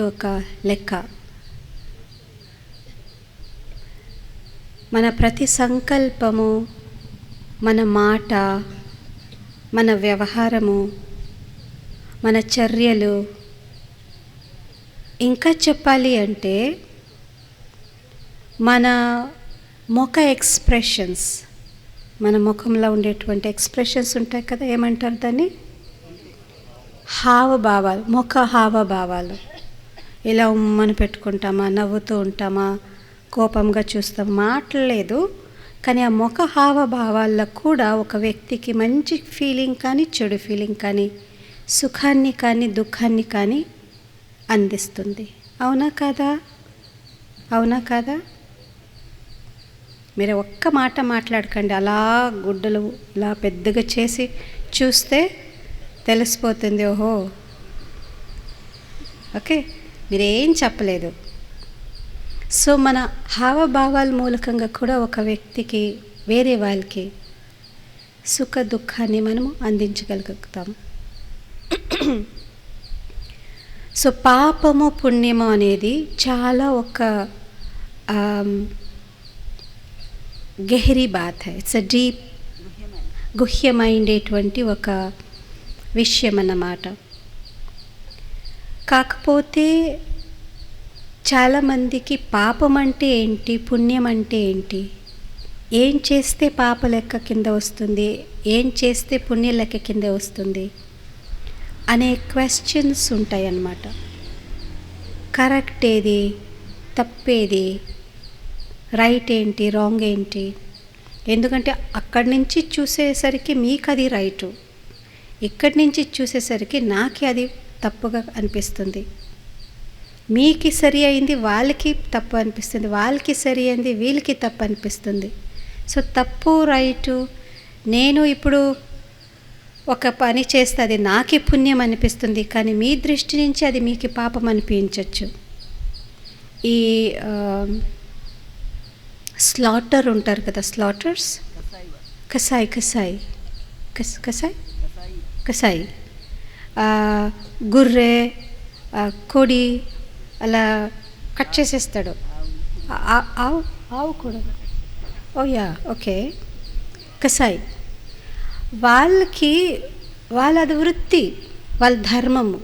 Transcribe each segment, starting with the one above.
ఒక లెక్క. మన ప్రతి సంకల్పము, మన మాట, మన వ్యవహారము, మన చర్యలు, ఇంకా చెప్పాలి అంటే మన ముఖ ఎక్స్ప్రెషన్స్, మన ముఖంలో ఉండేటువంటి ఎక్స్ప్రెషన్స్ ఉంటాయి కదా, ఏమంటారు దాన్ని? హావభావాలు, ముఖ హావభావాలు. ఇలా ఉమ్మని పెట్టుకుంటామా, నవ్వుతూ ఉంటామా, కోపంగా చూస్తాం, మాట్లాడలేదు. కానీ ఆ ముఖ హావభావాల్లో కూడా ఒక వ్యక్తికి మంచి ఫీలింగ్ కానీ చెడు ఫీలింగ్ కానీ, సుఖాన్ని కానీ దుఃఖాన్ని కానీ అందిస్తుంది. అవునా కాదా? అవునా కాదా? మీరు ఒక్క మాట మాట్లాడకండి, అలా గుడ్డలు ఇలా పెద్దగా చేసి చూస్తే తెలిసిపోతుంది. ఓహో, ఓకే, మీరేం చెప్పలేదు. సో మన హావభావాల మూలకంగా కూడా ఒక వ్యక్తికి, వేరే వాళ్ళకి సుఖ దుఃఖాన్ని మనము అందించగలుగుతాం. సో పాపము పుణ్యము అనేది చాలా ఒక గహరీ బాత్ హై. ఇట్స్ అ డీప్, గుహ్యమైండేటువంటి ఒక విషయం అన్నమాట. కాకపోతే చాలామందికి పాపం అంటే ఏంటి, పుణ్యం అంటే ఏంటి, ఏం చేస్తే పాప లెక్క కింద వస్తుంది, ఏం చేస్తే పుణ్య లెక్క కింద వస్తుంది అనే క్వశ్చన్స్ ఉంటాయి అన్నమాట. కరెక్ట్ ఏది, తప్పేది, రైట్ ఏంటి, రాంగ్ ఏంటి? ఎందుకంటే అక్కడి నుంచి చూసేసరికి మీకు అది రైటు, ఇక్కడి నుంచి చూసేసరికి నాకు అది తప్పుగా అనిపిస్తుంది. మీకు సరి అయింది వాళ్ళకి తప్పు అనిపిస్తుంది, వాళ్ళకి సరి అయింది వీళ్ళకి తప్పు అనిపిస్తుంది. సో తప్పు రైటు, నేను ఇప్పుడు ఒక పని చేస్తే అది నాకే పుణ్యం అనిపిస్తుంది, కానీ మీ దృష్టి నుంచి అది మీకు పాపం అనిపించవచ్చు. ఈ స్లాటర్ ఉంటారు కదా, స్లాటర్స్, కసాయి కసాయి కసాయి కసాయి గుర్రె, కోడి అలా కట్ చేసేస్తాడు. ఆవు, ఆవు కూడా, ఓ యా, ఓకే, కసాయి. వాళ్ళది వృత్తి, వాళ్ళ ధర్మము.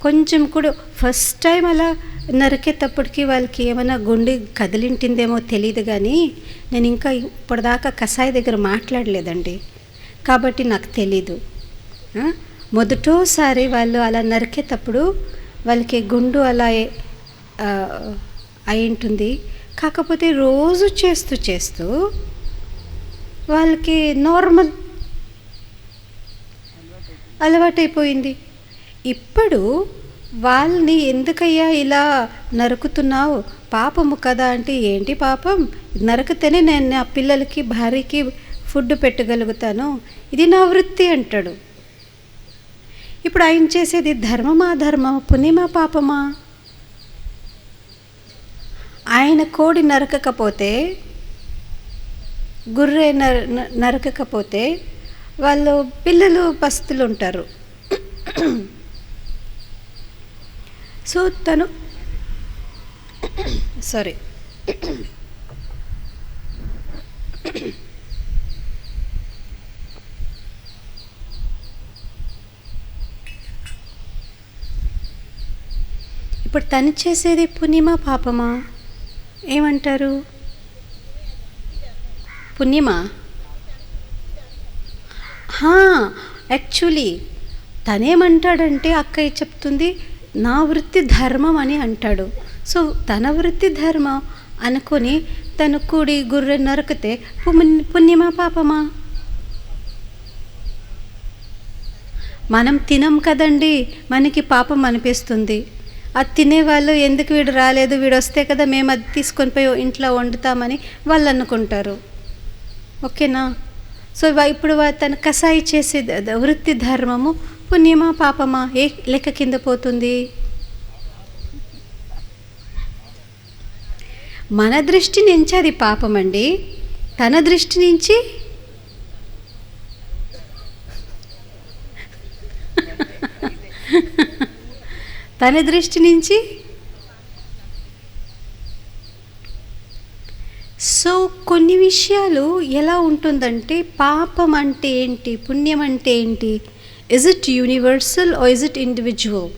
కొంచెం కూడా ఫస్ట్ టైం అలా నరికేటప్పటికి వాళ్ళకి ఏమైనా గుండె కదిలింటిందేమో తెలియదు, కానీ నేను ఇంకా ఇప్పటిదాకా కసాయి దగ్గర మాట్లాడలేదండి, కాబట్టి నాకు తెలీదు. మొదటోసారి వాళ్ళు అలా నరికేటప్పుడు వాళ్ళకి గుండు అలా అయి ఉంటుంది. కాకపోతే రోజు చేస్తూ చేస్తూ వాళ్ళకి నార్మల్ అలవాటైపోయింది. ఇప్పుడు వాళ్ళని ఎందుకయ్యా ఇలా నరుకుతున్నావు, పాపము కదా అంటే, ఏంటి పాపం, నరికితేనే నేను నా పిల్లలకి భార్యకి ఫుడ్ పెట్టగలుగుతాను, ఇది నా వృత్తి అంటాడు. ఇప్పుడు ఆయన చేసేది ధర్మమా, ధర్మమా, పుణ్యమా, పాపమా? ఆయన కోడి నరకకపోతే, గుర్రె నరకకపోతే వాళ్ళు పిల్లలు పస్తులు ఉంటారు. సో తను సారీ ఇప్పుడు తను చేసేది పుణ్యమా, పాపమా? ఏమంటారు? పుణ్యమా? యాక్చువల్లీ తనేమంటాడంటే, అక్కయ్య చెప్తుంది నా వృత్తి ధర్మం అని అంటాడు. సో తన వృత్తి ధర్మం అనుకొని తను కూడి గుర్రె నరికితే పుణ్యమా, పాపమా? మనం తినం కదండి, మనకి పాపం అనిపిస్తుంది. అది తినేవాళ్ళు ఎందుకు వీడు రాలేదు, వీడు వస్తే కదా మేము అది తీసుకొని పోయి ఇంట్లో వండుతామని వాళ్ళు అనుకుంటారు. ఓకేనా? సో ఇప్పుడు తను కసాయి చేసే వృత్తి ధర్మము పుణ్యమా, పాపమా, ఏ లెక్క కింద పోతుంది? మన దృష్టి నుంచి అది పాపమండి, తన దృష్టి నుంచి తన దృష్టి నుంచి. సో కొన్ని విషయాలు ఎలా ఉంటుందంటే, పాపం అంటే ఏంటి, పుణ్యం అంటే ఏంటి, is it universal or is it individual?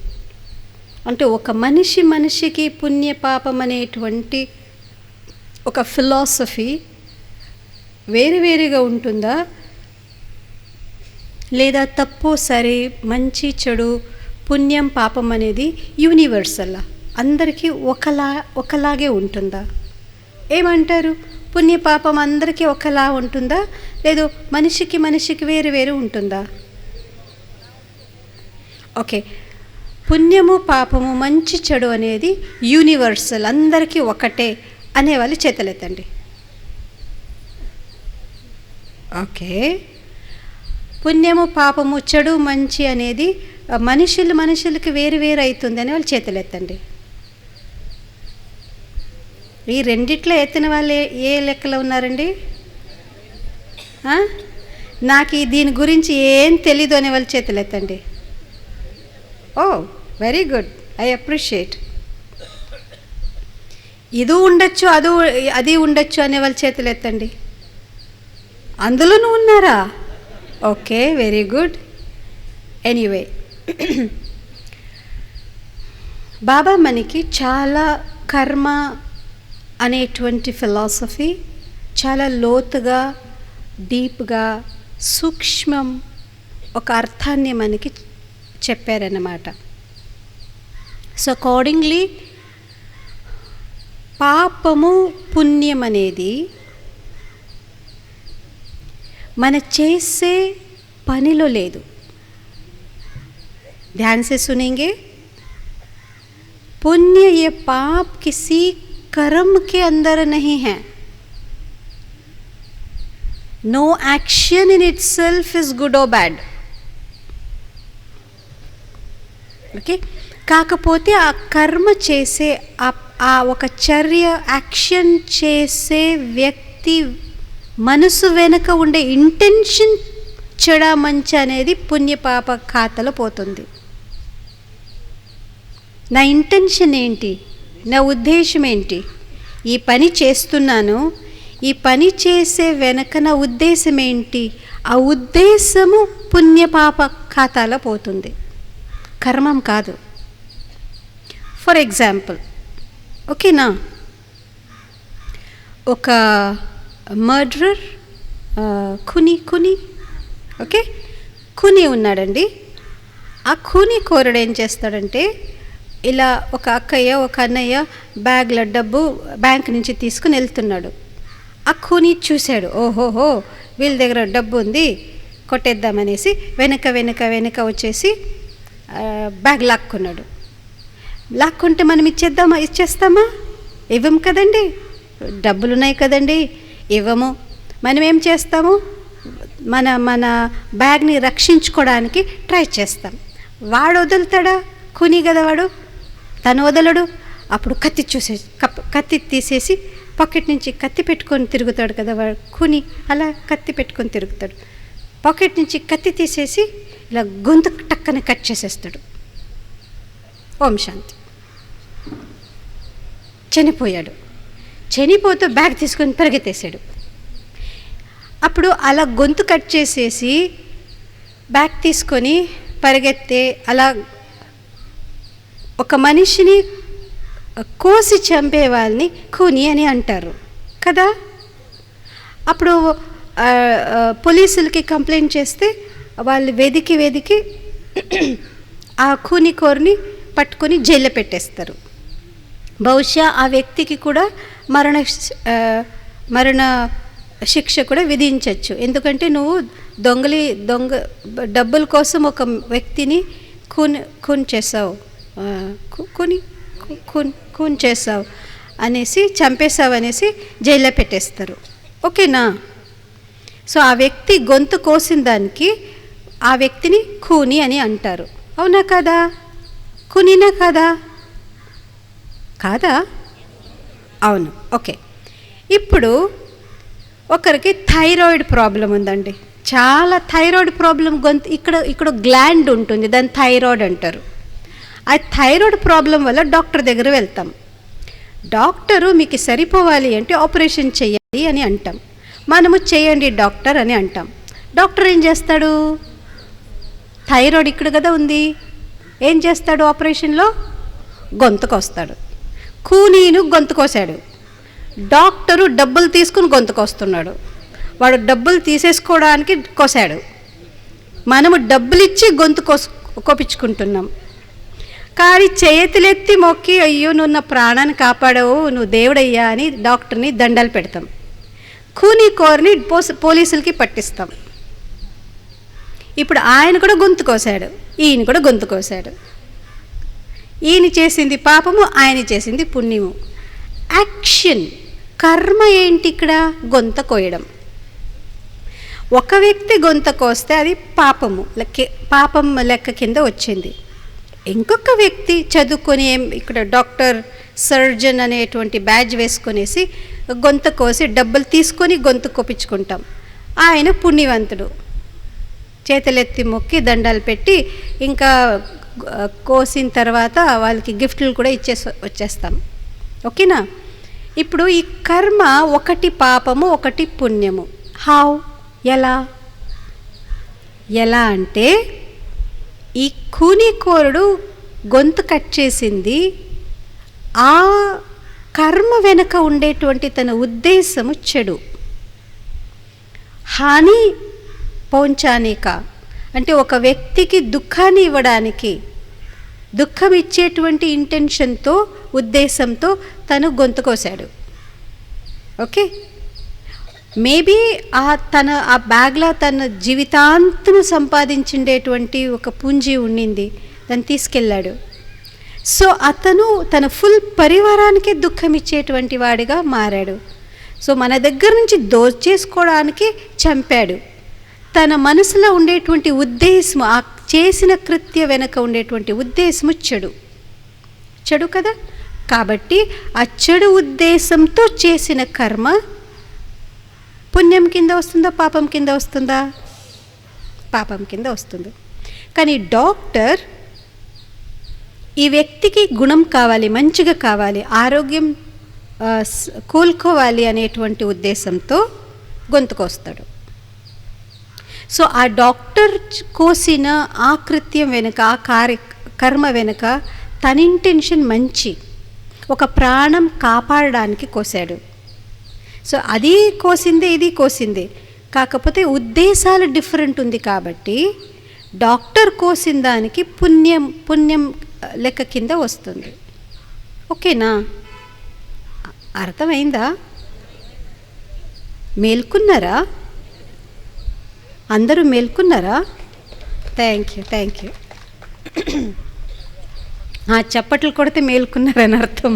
అంటే ఒక మనిషికి పుణ్య పాపం అనేటువంటి ఒక ఫిలాసఫీ వేరుగా ఉంటుందా, లేదా తప్పు సరి, మంచి చెడు, పుణ్యం పాపం అనేది యూనివర్సల్ అందరికీ ఒకలాగే ఉంటుందా? ఏమంటారు? పుణ్య పాపం అందరికీ ఒకలా ఉంటుందా, లేదు మనిషికి వేరు ఉంటుందా? ఓకే, పుణ్యము పాపము మంచి చెడు అనేది యూనివర్సల్ అందరికీ ఒకటే అనేవాళ్ళు చేతులెత్తండి. ఓకే, పుణ్యము పాపము చెడు మంచి అనేది మనుషులకి వేరు అవుతుంది అని వాళ్ళు చేతులెత్తండి. ఈ రెండిట్లో ఎత్తిన వాళ్ళు ఏ లెక్కలో ఉన్నారండి? నాకు దీని గురించి ఏం తెలీదు అనే వాళ్ళు చేతులెత్తండి. ఓ వెరీ గుడ్, ఐ అప్రిషియేట్. ఇది ఉండొచ్చు అది ఉండొచ్చు అనే వాళ్ళు చేతులు ఎత్తండి. అందులోనూ ఉన్నారా? Okay, very good. ఎనీవే, బాబా మనకి చాలా కర్మ అనేటువంటి ఫిలాసఫీ చాలా లోతుగా, డీప్గా, సూక్ష్మం ఒక అర్థాన్ని మనకి చెప్పారన్నమాట. సో అకార్డింగ్లీ పాపము పుణ్యం అనేది మన చేసే పనిలో లేదు. ध्यान से सुनेंगे, पुण्य ये पाप किसी कर्म के अंदर नहीं है. No action in itself is good or bad. Okay, కాకపోతే ఆ కర్మ చేసే ఆ ఒక చర్య యాక్షన్ చేసే వ్యక్తి మనసు వెనుక ఉండే ఇంటెన్షన్ చెడ మంచి అనేది పుణ్యపాప ఖాతాలో పోతుంది. నా ఇంటెన్షన్ ఏంటి, నా ఉద్దేశం ఏంటి, ఈ పని చేస్తున్నాను, ఈ పని చేసే వెనక నా ఉద్దేశం ఏంటి, ఆ ఉద్దేశము పుణ్యపాప ఖాతాలో పోతుంది, కర్మం కాదు. ఫర్ ఎగ్జాంపుల్, ఓకేనా, ఒక మర్డరర్ ఖుని ఓకే, ఖుని ఉన్నాడండి. ఆ ఖుని కోరుడు ఏం చేస్తాడంటే, ఇలా ఒక అక్కయ్య ఒక అన్నయ్య బ్యాగ్లో డబ్బు బ్యాంక్ నుంచి తీసుకుని వెళ్తున్నాడు. ఆ ఖుని చూశాడు, ఓహోహో వీళ్ళ దగ్గర డబ్బు ఉంది, కొట్టేద్దామనేసి వెనక వచ్చేసి బ్యాగ్ లాక్కున్నాడు. లాక్కుంటే మనం ఇచ్చేస్తామా? ఇవ్వం కదండి, డబ్బులు ఉన్నాయి కదండి, ఇవ్వము. మనం ఏం చేస్తాము, మన బ్యాగ్ని రక్షించుకోవడానికి ట్రై చేస్తాం. వాడు వదులుతాడా? ఖుని కదా వాడు, తను వదలడు. అప్పుడు కత్తి తీసేసి పాకెట్ నుంచి కత్తి పెట్టుకొని తిరుగుతాడు కదా వాడు ఖుని, అలా కత్తి పెట్టుకొని తిరుగుతాడు. పాకెట్ నుంచి కత్తి తీసేసి ఇలా గొంతు టక్కన కట్ చేసేస్తాడు. ఓం శాంతి. చనిపోయాడు. చనిపోతూ బ్యాగ్ తీసుకొని పరిగెత్తేసాడు. అప్పుడు అలా గొంతు కట్ చేసేసి బ్యాగ్ తీసుకొని పరిగెత్తే అలా ఒక మనిషిని కోసి చంపే వాళ్ళని ఖూని అని అంటారు కదా. అప్పుడు పోలీసులకి కంప్లైంట్ చేస్తే వాళ్ళు వెదికి ఆ ఖూని కోరిని పట్టుకొని జైల్లో పెట్టేస్తారు. బహుశా ఆ వ్యక్తికి కూడా మరణ శిక్ష కూడా విధించవచ్చు. ఎందుకంటే నువ్వు దొంగ డబ్బుల కోసం ఒక వ్యక్తిని ఖూన్ చేసావు, ఖూన్ చేసావు అనేసి, చంపేసావు అనేసి జైల్లో పెట్టేస్తారు. ఓకేనా. సో ఆ వ్యక్తి గొంతు కోసిన దానికి ఆ వ్యక్తిని ఖూని అని అంటారు. అవునా కదా? ఖూనీనా కాదా? కాదా? అవును. ఓకే. ఇప్పుడు ఒకరికి థైరాయిడ్ ప్రాబ్లం ఉందండి, చాలా థైరాయిడ్ ప్రాబ్లం. గొంతు ఇక్కడ గ్లాండ్ ఉంటుంది, దాన్ని థైరాయిడ్ అంటారు. ఆ థైరాయిడ్ ప్రాబ్లం వల్ల డాక్టర్ దగ్గర వెళ్తాం. డాక్టరు మీకు సరిపోవాలి అంటే ఆపరేషన్ చేయాలి అని అంటాం. మనము చేయండి డాక్టర్ అని అంటాం. డాక్టర్ ఏం చేస్తాడు? థైరాయిడ్ ఇక్కడ కదా ఉంది, ఏం చేస్తాడు ఆపరేషన్లో? గొంతుకొస్తాడు. కూనీను గొంతుకోసాడు. డాక్టరు డబ్బులు తీసుకుని గొంతుకొస్తున్నాడు. వాడు డబ్బులు తీసేసుకోవడానికి కోసాడు. మనము డబ్బులు ఇచ్చి గొంతు కోపించుకుంటున్నాం. కానీ చేతులెత్తి మొక్కి, అయ్యో నువ్వు నా ప్రాణాన్ని కాపాడవు, నువ్వు దేవుడయ్యా అని డాక్టర్ని దండాలు పెడతాం. కూనీ కోరిని పోలీసులకి పట్టిస్తాం. ఇప్పుడు ఆయన కూడా గొంతు కోసాడు, ఈయన కూడా గొంతు కోసాడు. ఈయన చేసింది పాపము, ఆయన చేసింది పుణ్యము. యాక్షన్, కర్మ ఏంటి ఇక్కడ? గొంత కోయడం. ఒక వ్యక్తి గొంత కోస్తే అది పాపం లెక్క కింద వచ్చింది. ఇంకొక వ్యక్తి చదువుకొని ఇక్కడ డాక్టర్, సర్జన్ అనేటువంటి బ్యాడ్జ్ వేసుకొనేసి గొంత కోసి డబ్బులు తీసుకొని గొంతు కొప్పించుకుంటాం. ఆయన పుణ్యవంతుడు. చేతులెత్తి మొక్కి దండాలు పెట్టి ఇంకా కోసిన తర్వాత వాళ్ళకి గిఫ్ట్లు కూడా వచ్చేస్తాం. ఓకేనా? ఇప్పుడు ఈ కర్మ ఒకటి పాపము, ఒకటి పుణ్యము. హౌ? ఎలా అంటే ఈ కూనీకోరుడు గొంతు కట్ చేసింది, ఆ కర్మ వెనుక ఉండేటువంటి తన ఉద్దేశము చెడు. హాని పౌంచానిక అంటే ఒక వ్యక్తికి దుఃఖాన్ని ఇవ్వడానికి, దుఃఖం ఇచ్చేటువంటి ఇంటెన్షన్తో, ఉద్దేశంతో తను గొంతు కోసాడు. ఓకే, మేబీ ఆ బ్యాగ్లో తన జీవితాంతము సంపాదించిండేటువంటి ఒక పుంజి ఉండింది, దాన్ని తీసుకెళ్ళాడు. సో అతను తన ఫుల్ పరివారానికి దుఃఖం ఇచ్చేటువంటి వాడిగా మారాడు. సో మన దగ్గర నుంచి దోచేసుకోవడానికి చంపాడు. తన మనసులో ఉండేటువంటి ఉద్దేశము, ఆ చేసిన కృత్య వెనక ఉండేటువంటి ఉద్దేశము చెడు కదా. కాబట్టి ఆ చెడు ఉద్దేశంతో చేసిన కర్మ పుణ్యం కింద వస్తుందా, పాపం కింద వస్తుందా? పాపం కింద వస్తుంది. కానీ డాక్టర్ ఈ వ్యక్తికి గుణం కావాలి, మంచిగా కావాలి, ఆరోగ్యం కోలుకోవాలి అనేటువంటి ఉద్దేశంతో గొంతుకొస్తాడు. సో ఆ డాక్టర్ కోసిన ఆ కృత్యం వెనుక, ఆ కర్మ వెనుక తన ఇంటెన్షన్ మంచి, ఒక ప్రాణం కాపాడడానికి కోసాడు. సో అది కోసిందే, ఇది కోసిందే, కాకపోతే ఉద్దేశాలు డిఫరెంట్ ఉంది. కాబట్టి డాక్టర్ కోసిన దానికి పుణ్యం లెక్క కింద వస్తుంది. ఓకేనా? అర్థమైందా? మేల్కున్నారా? అందరూ మేల్కున్నారా? Thank you. చప్పట్లు కొడితే మేల్కున్నారని అర్థం.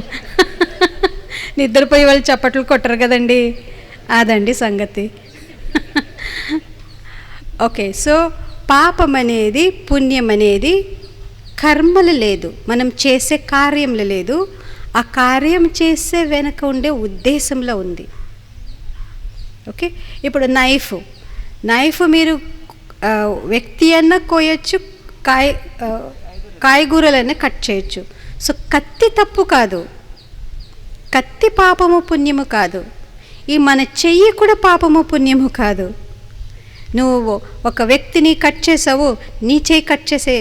నిద్రపోయే వాళ్ళు చప్పట్లు కొట్టరు కదండి, అదండి సంగతి. ఓకే, సో పాపం అనేది, పుణ్యం అనేది కర్మలు లేదు, మనం చేసే కార్యంలో లేదు, ఆ కార్యం చేసే వెనక ఉండే ఉద్దేశంలో ఉంది. ఓకే, ఇప్పుడు నైఫ్ మీరు వ్యక్తి అన్న కోయచ్చు, కాయగూరలన్నా కట్ చేయొచ్చు. సో కత్తి తప్పు కాదు, కత్తి పాపము పుణ్యము కాదు, ఈ మన చెయ్యి కూడా పాపము పుణ్యము కాదు. నువ్వు ఒక వ్యక్తిని కట్ చేసావు, నీ చెయ్యి కట్ చేసే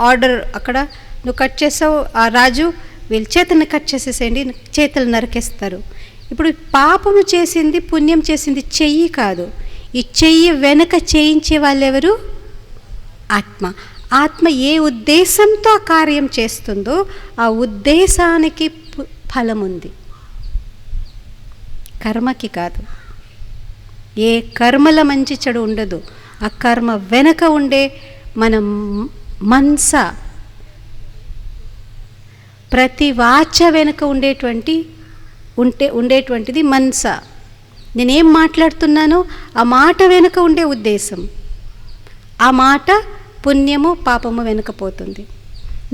ఆర్డర్ అక్కడ నువ్వు కట్ చేసావు, ఆ రాజు వీళ్ళ చేతులను కట్ చేసేసేయండి, చేతులు నరికేస్తారు. ఇప్పుడు పాపము చేసింది, పుణ్యం చేసింది చెయ్యి కాదు, ఈ చెయ్యి వెనక చేయించే వాళ్ళెవరు? ఆత్మ ఏ ఉద్దేశంతో ఆ కార్యం చేస్తుందో ఆ ఉద్దేశానికి ఫలం ఉంది, కర్మకి కాదు. ఏ కర్మల మంచి చెడు ఉండదు, ఆ కర్మ వెనక ఉండే మన మనస, ప్రతి వాచ వెనుక ఉండేటువంటిది మనస. నేనేం మాట్లాడుతున్నానో ఆ మాట వెనుక ఉండే ఉద్దేశం, ఆ మాట పుణ్యము పాపము వెనుకపోతుంది.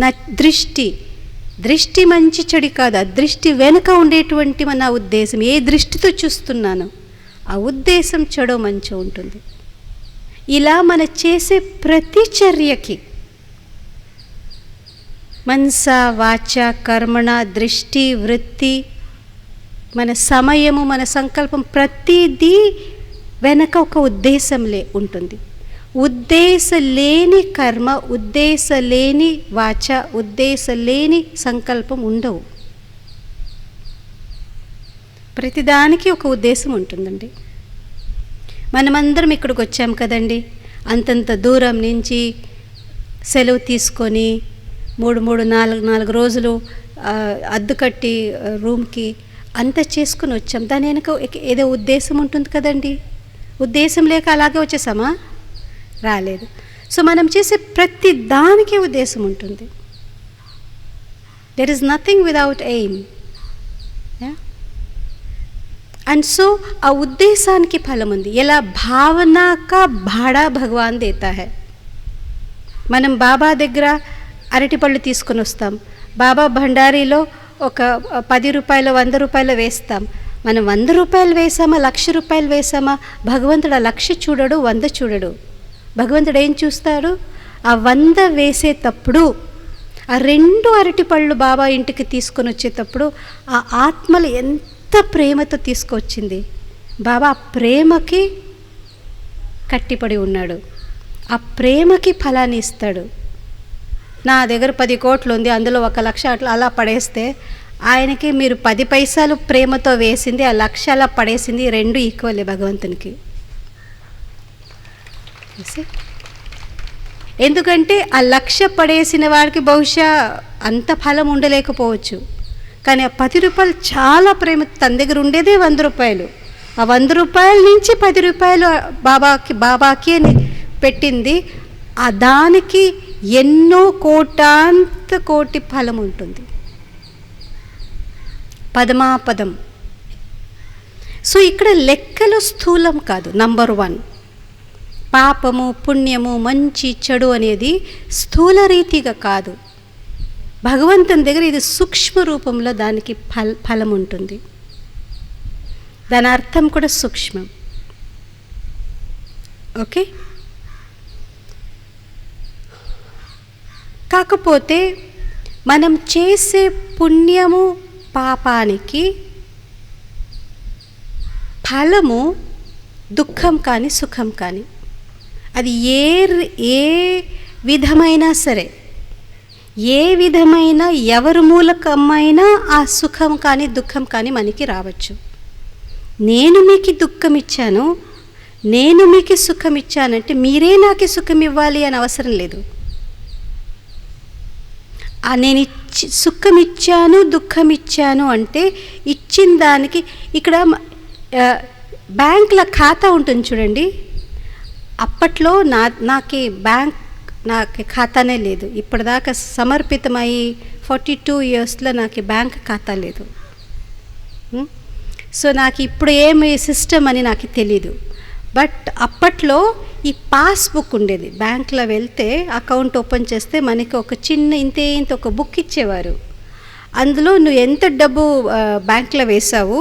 నా దృష్టి మంచి చెడు కాదు, ఆ దృష్టి వెనుక ఉండేటువంటి మన ఉద్దేశం, ఏ దృష్టితో చూస్తున్నానో ఆ ఉద్దేశం చెడు మంచి ఉంటుంది. ఇలా మన చేసే ప్రతి చర్యకి మనస వాచ కర్మణ దృష్టి వృత్తి, మన సమయము, మన సంకల్పం, ప్రతిదీ వెనక ఒక ఉద్దేశం ఉంటుంది. ఉద్దేశం లేని కర్మ, ఉద్దేశం లేని వాచ, ఉద్దేశం లేని సంకల్పం ఉండవు. ప్రతిదానికి ఒక ఉద్దేశం ఉంటుందండి. మనమందరం ఇక్కడికి వచ్చాం కదండి, అంతంత దూరం నుంచి సెలవు తీసుకొని 3-4 రోజులు అద్దె కట్టి రూమ్కి అంత చేసుకుని వచ్చాం. దాని వెనక ఏదో ఉద్దేశం ఉంటుంది కదండి. ఉద్దేశం లేక అలాగే వచ్చేసామా? రాలేదు. సో మనం చేసే ప్రతి దానికి ఉద్దేశం ఉంటుంది. There is nothing without aim. And so ఆ ఉద్దేశానికి ఫలం ఉంది. ఎలా భావనా కా భాడా భగవాన్ దేతా హై. మనం బాబా దగ్గర అరటిపళ్ళు తీసుకొని వస్తాం. బాబా భండారీలో ఒక 10 రూపాయలు 100 రూపాయలు వేస్తాం. మనం 100 రూపాయలు వేసామా, 1,00,000 రూపాయలు వేసామా, భగవంతుడు ఆ 1,00,000 చూడడు, 100 చూడడు. భగవంతుడు ఏం చూస్తాడు? ఆ 100 వేసేటప్పుడు, ఆ 2 అరటిపళ్ళు బాబా ఇంటికి తీసుకొని వచ్చేటప్పుడు ఆ ఆత్మలు ఎంత ప్రేమతో తీసుకొచ్చింది. బాబా ఆ ప్రేమకి కట్టిపడి ఉన్నాడు. ఆ ప్రేమకి ఫలాన్ని ఇస్తాడు. నా దగ్గర 10 కోట్లు ఉంది, అందులో 1,00,000 అలా పడేస్తే ఆయనకి మీరు 10 పైసలు ప్రేమతో వేసింది, ఆ 1,00,000 అలా పడేసింది, 2 ఈక్వలే భగవంతునికి. ఎందుకంటే ఆ 1,00,000 పడేసిన వాడికి బహుశా అంత ఫలం ఉండలేకపోవచ్చు. కానీ ఆ 10 రూపాయలు చాలా ప్రేమ, తన దగ్గర ఉండేదే 100 రూపాయలు. ఆ 100 రూపాయల నుంచి 10 రూపాయలు బాబాకి పెట్టింది. ఆ దానికి ఎన్నో కోటి ఫలం ఉంటుంది. పదమాపదం. సో ఇక్కడ లెక్కలు స్థూలం కాదు. నంబర్ 1, పాపము పుణ్యము మంచి చెడు అనేది స్థూల రీతిగా కాదు. భగవంతుని దగ్గర ఇది సూక్ష్మ రూపంలో దానికి ఫలం ఉంటుంది. దాని అర్థం కూడా సూక్ష్మం. ఓకే. కాకపోతే మనం చేసే పుణ్యము పాపానికి ఫలము దుఃఖం కానీ సుఖం కానీ, అది ఏ విధమైనా సరే, ఏ విధమైన ఎవరి మూలకమైనా ఆ సుఖం కానీ దుఃఖం కానీ మనకి రావచ్చు. నేను మీకు దుఃఖం ఇచ్చాను, నేను మీకు సుఖం ఇచ్చానంటే మీరే నాకు సుఖం ఇవ్వాలి అని అవసరం లేదు. నేను సుఖం ఇచ్చాను దుఃఖం ఇచ్చాను అంటే ఇచ్చిన దానికి, ఇక్కడ బ్యాంకుల ఖాతా ఉంటుంది చూడండి. అప్పట్లో నాకు ఖాతానే లేదు. ఇప్పటిదాకా సమర్పితమై 42 ఇయర్స్లో నాకు బ్యాంక్ ఖాతా లేదు. సో నాకు ఇప్పుడు ఏమి సిస్టమ్ అని నాకు తెలీదు. బట్ అప్పట్లో ఈ పాస్బుక్ ఉండేది. బ్యాంక్లో వెళ్తే అకౌంట్ ఓపెన్ చేస్తే మనకి ఒక చిన్న ఇంత ఒక బుక్ ఇచ్చేవారు. అందులో నువ్వు ఎంత డబ్బు బ్యాంక్లో వేసావు,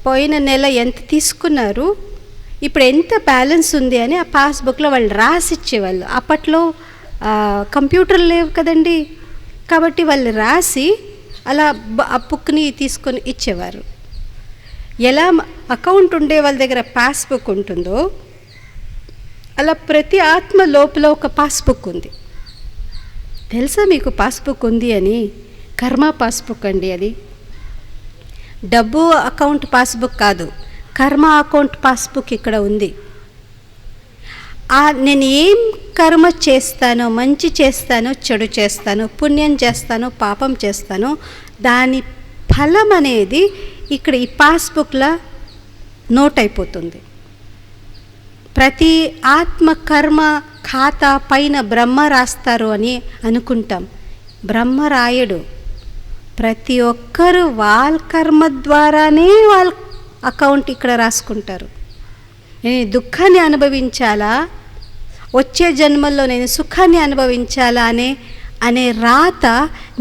పోయిన నెల ఎంత తీసుకున్నారు, ఇప్పుడు ఎంత బ్యాలెన్స్ ఉంది అని ఆ పాస్బుక్లో వాళ్ళు రాసి ఇచ్చేవాళ్ళు. అప్పట్లో కంప్యూటర్లు లేవు కదండి, కాబట్టి వాళ్ళు రాసి అలా ఆ బుక్ని తీసుకొని ఇచ్చేవారు. ఎలా అకౌంట్ ఉండే వాళ్ళ దగ్గర పాస్బుక్ ఉంటుందో అలా ప్రతి ఆత్మ లోపల ఒక పాస్బుక్ ఉంది. తెలుసా మీకు పాస్బుక్ ఉంది అని? కర్మ పాస్బుక్ అండి అది. డబ్బు అకౌంట్ పాస్బుక్ కాదు, కర్మ అకౌంట్ పాస్బుక్ ఇక్కడ ఉంది. నేను ఏం కర్మ చేస్తానో, మంచి చేస్తానో చెడు చేస్తానో, పుణ్యం చేస్తానో పాపం చేస్తానో, దాని ఫలం అనేది ఇక్కడ ఈ పాస్బుక్లో నోట్ అయిపోతుంది. ప్రతి ఆత్మ కర్మ ఖాతా పైన బ్రహ్మ రాస్తారు అని అనుకుంటాం. బ్రహ్మ రాయడు. ప్రతి ఒక్కరు వాళ్ళ కర్మ ద్వారానే వాళ్ళ అకౌంట్ ఇక్కడ రాసుకుంటారు. నేను దుఃఖాన్ని అనుభవించాలా, వచ్చే జన్మల్లో నేను సుఖాన్ని అనుభవించాలా అనే రాత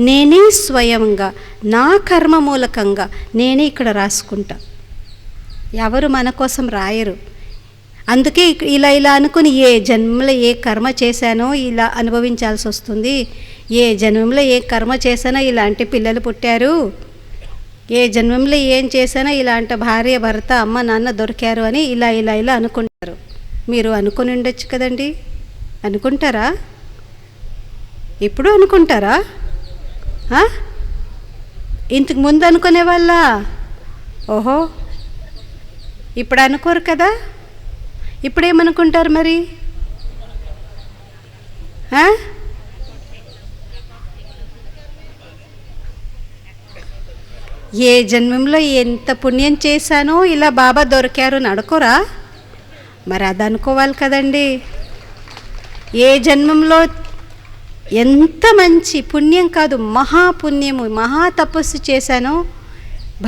నేనే స్వయంగా నా కర్మ మూలకంగా నేనే ఇక్కడ రాసుకుంటా. ఎవరు మన కోసం రాయరు. అందుకే ఇలా ఇలా అనుకుని ఏ జన్మలో ఏ కర్మ చేశానో ఇలా అనుభవించాల్సి వస్తుంది, ఏ జన్మంలో ఏ కర్మ చేశానో ఇలాంటి పిల్లలు పుట్టారు, ఏ జన్మంలో ఏం చేశానో ఇలాంటి భార్య భర్త అమ్మ నాన్న దొరికారు అని ఇలా ఇలా ఇలా అనుకుంటారు. మీరు అనుకుని ఉండొచ్చు కదండి, అనుకుంటారా? ఇప్పుడు అనుకుంటారా? ఇంతకు ముందు అనుకునే వాళ్ళ? ఓహో, ఇప్పుడు అనుకోరు కదా, ఇప్పుడేమనుకుంటారు మరి? ఏ జన్మంలో ఎంత పుణ్యం చేశానో ఇలా బాబా దొరికారు అని అనుకోరా? మరి అది అనుకోవాలి కదండి. ఏ జన్మంలో ఎంత మంచి పుణ్యం కాదు, మహాపుణ్యము మహా తపస్సు చేశానో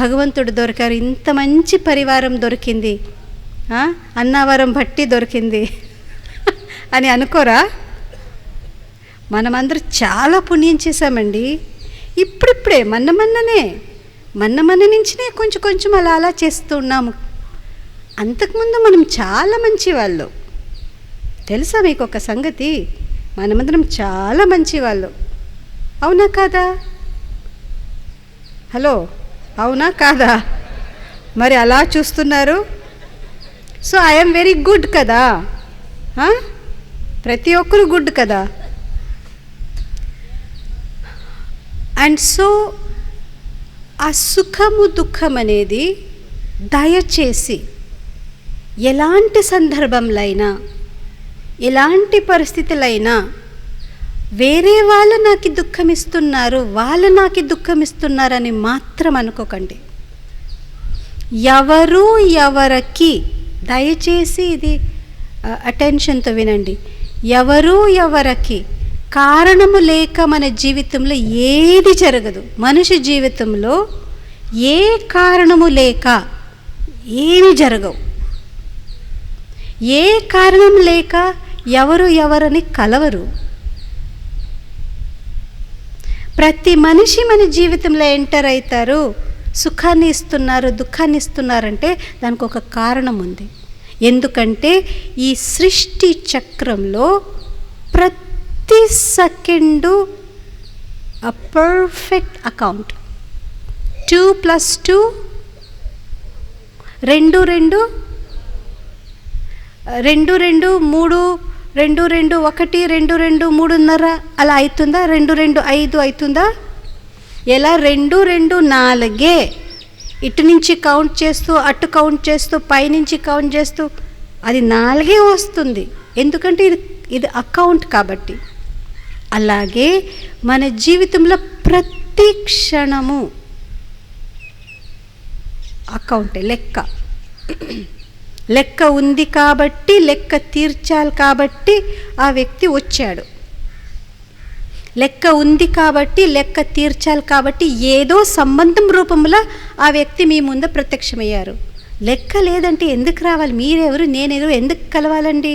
భగవంతుడు దొరికారు, ఇంత మంచి పరివారం దొరికింది, అన్నవరం భట్టి దొరికింది అని అనుకోరా? మనమందరూ చాలా పుణ్యం చేశామండి. ఇప్పుడిప్పుడే మొన్న నుంచినే కొంచెం కొంచెం అలా అలా చేస్తూ ఉన్నాము. అంతకుముందు మనం చాలా మంచివాళ్ళు. తెలుసా మీకు ఒక సంగతి? మనమందరం చాలా మంచివాళ్ళు. అవునా కాదా? హలో, అవునా కాదా? మరి అలా చూస్తున్నారు. సో ఐఎమ్ వెరీ గుడ్ కదా, ప్రతి ఒక్కరు గుడ్ కదా. అండ్ సో ఆ సుఖము దుఃఖం అనేది దయచేసి ఎలాంటి సందర్భంలో అయినా ఎలాంటి పరిస్థితులైనా వేరే వాళ్ళు నాకు దుఃఖం ఇస్తున్నారు, వాళ్ళు నాకు దుఃఖం ఇస్తున్నారని మాత్రం అనుకోకండి. ఎవరు ఎవరికి, దయచేసి ఇది అటెన్షన్తో వినండి, ఎవరు ఎవరికి కారణము లేక మన జీవితంలో ఏది జరగదు. మనిషి జీవితంలో ఏ కారణము లేక ఏమి జరగవు. ఏ కారణం లేక ఎవరు ఎవరని కలవరు. ప్రతి మనిషి మన జీవితంలో ఎంటర్ అవుతారు, సుఖాన్ని ఇస్తున్నారు, దుఃఖాన్ని ఇస్తున్నారంటే దానికి ఒక కారణం ఉంది. ఎందుకంటే ఈ సృష్టి చక్రంలో ప్రతి సెకండు a perfect account. 2 + 2 2 2 2 2 3 2 2 1 2 2 3.5 అలా అవుతుందా? 2 2 5 అవుతుందా? ఎలా? 2 2 4 ఇటు నుంచి కౌంట్ చేస్తూ అటు కౌంట్ చేస్తూ పైనుంచి కౌంట్ చేస్తూ అది 4 వస్తుంది. ఎందుకంటే ఇది అకౌంట్ కాబట్టి. అలాగే మన జీవితంలో ప్రతి క్షణము అకౌంటే, లెక్క ఉంది కాబట్టి, లెక్క తీర్చాలి కాబట్టి ఆ వ్యక్తి వచ్చాడు. లెక్క ఉంది కాబట్టి, లెక్క తీర్చాలి కాబట్టి ఏదో సంబంధం రూపంలో ఆ వ్యక్తి మీ ముందు ప్రత్యక్షమయ్యారు. లెక్క లేదంటే ఎందుకు రావాలి? మీరెవరు నేనెవరు ఎందుకు కలవాలండి?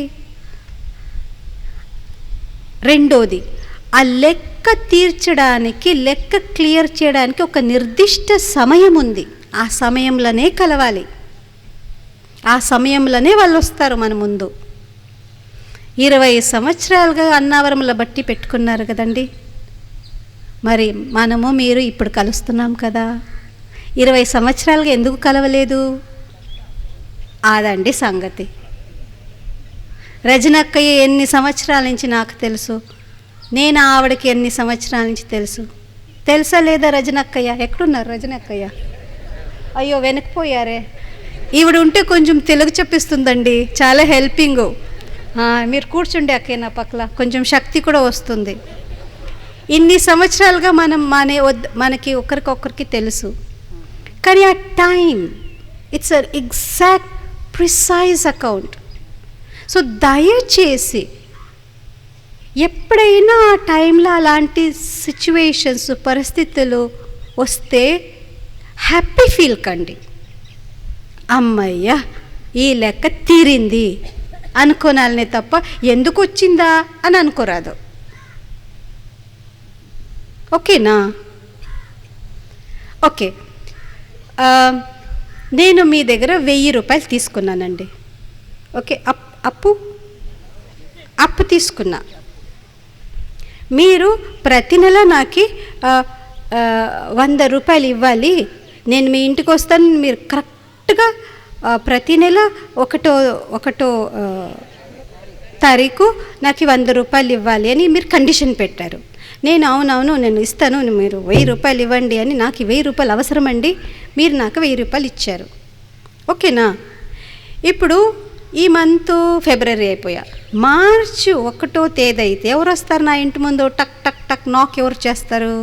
రెండోది, ఆ లెక్క తీర్చడానికి, లెక్క క్లియర్ చేయడానికి ఒక నిర్దిష్ట సమయం ఉంది. ఆ సమయంలోనే కలవాలి, ఆ సమయంలోనే వాళ్ళు వస్తారు మన ముందు. 20 సంవత్సరాలుగా అన్నవరంలో బట్టి పెట్టుకున్నారు కదండి. మరి మనము మీరు ఇప్పుడు కలుస్తున్నాం కదా. 20 సంవత్సరాలుగా ఎందుకు కలవలేదు? అదండి సంగతి. రజనక్కయ్య ఎన్ని సంవత్సరాల నుంచి నాకు తెలుసు, నేను ఆవిడకి ఎన్ని సంవత్సరాల నుంచి తెలుసు. తెలుసా లేదా? రజనక్కయ్య ఎక్కడున్నారు? రజనక్కయ్య అయ్యో వెనక్కిపోయారే. ఈవిడ ఉంటే కొంచెం తెలుగు చెప్పిస్తుందండి, చాలా హెల్పింగ్. మీరు కూర్చుండే అక్కయ్య నా పక్కల, కొంచెం శక్తి కూడా వస్తుంది. ఇన్ని సంవత్సరాలుగా మనకి ఒకరికొకరికి తెలుసు, కానీ ఆ time it's exact precise account. So దయచేసి ఎప్పుడైనా ఆ టైంలో అలాంటి సిచ్యువేషన్స్, పరిస్థితులు వస్తే హ్యాపీ ఫీల్ కండి. అమ్మయ్య ఈ లెక్క తీరింది అనుకోనాలనే తప్ప ఎందుకు వచ్చిందా అని అనుకోరాదు. ఓకేనా? ఓకే, నేను మీ దగ్గర 1000 రూపాయలు తీసుకున్నానండి. ఓకే, అప్పు తీసుకున్నా. మీరు ప్రతి నెల నాకు 100 రూపాయలు ఇవ్వాలి, నేను మీ ఇంటికి వస్తాను, మీరు కరెక్ట్గా ప్రతి నెల ఒకటో తారీఖు నాకు 100 రూపాయలు ఇవ్వాలి అని మీరు కండిషన్ పెట్టారు. నేను అవునవును నేను ఇస్తాను, మీరు 1000 రూపాయలు ఇవ్వండి అని, నాకు 1000 రూపాయలు అవసరమండి, మీరు నాకు 1000 రూపాయలు ఇచ్చారు. ఓకేనా? ఇప్పుడు ఈ మంత్ ఫిబ్రవరి అయిపోయా, మార్చి 1వ తేదీ అయితే ఎవరు వస్తారు నా ఇంటి ముందు? టక్ టక్ టక్ నాక్ ఎవరు చేస్తారు?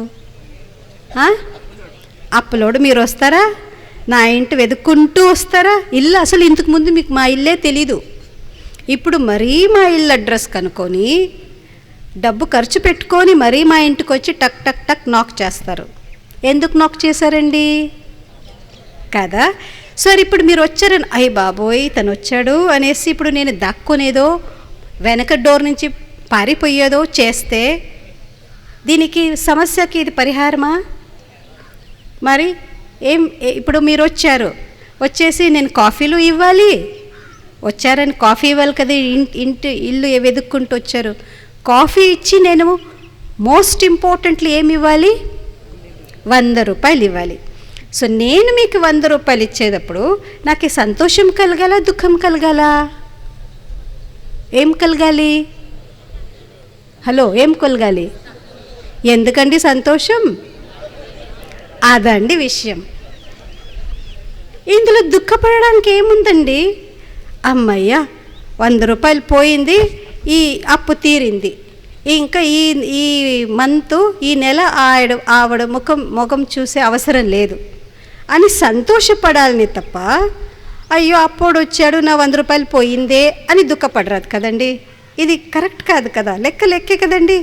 అప్పులోడు మీరు వస్తారా? నా ఇంటి వెతుక్కుంటూ వస్తారా? ఇల్లు అసలు ఇంతకు ముందు మీకు మా ఇల్లే తెలీదు, ఇప్పుడు మరీ మా ఇల్లు అడ్రస్ కనుక్కొని డబ్బు ఖర్చు పెట్టుకొని మరీ మా ఇంటికి వచ్చి టక్ టక్ టక్ నాక్ చేస్తారు. ఎందుకు నాక్ చేశారండి కదా? సరే, ఇప్పుడు మీరు వచ్చారని అయ్య బాబోయ్ తను వచ్చాడు అనేసి ఇప్పుడు నేను దాక్కునేదో వెనక డోర్ నుంచి పారిపోయేదో చేస్తే దీనికి సమస్యకి ఇది పరిహారమా? మరి ఇప్పుడు మీరు వచ్చేసి నేను కాఫీలు ఇవ్వాలి, వచ్చారని కాఫీ ఇవ్వాలి కదా, ఇల్లు వెతుక్కుంటూ వచ్చారు, కాఫీ ఇచ్చి నేను మోస్ట్ ఇంపార్టెంట్లీ ఏమి ఇవ్వాలి? 100 రూపాయలు ఇవ్వాలి. సో నేను మీకు 100 రూపాయలు ఇచ్చేటప్పుడు నాకు సంతోషం కలగాల, దుఃఖం కలగాల? ఏం కలగాలి? హలో, ఏం కలగాలి? ఎందుకండి సంతోషం? అదండి విషయం. ఇందులో దుఃఖపడడానికి ఏముందండి? అమ్మయ్య 100 రూపాయలు పోయింది, ఈ అప్పు తీరింది, ఇంకా ఈ మంత్ ఈ నెల ఆవిడ ముఖం చూసే అవసరం లేదు అని సంతోషపడాలని తప్ప అయ్యో అప్పుడు వచ్చాడు నా 100 రూపాయలు పోయిందే అని దుఃఖపడరాదు కదండి. ఇది కరెక్ట్ కాదు కదా, లెక్కే కదండి.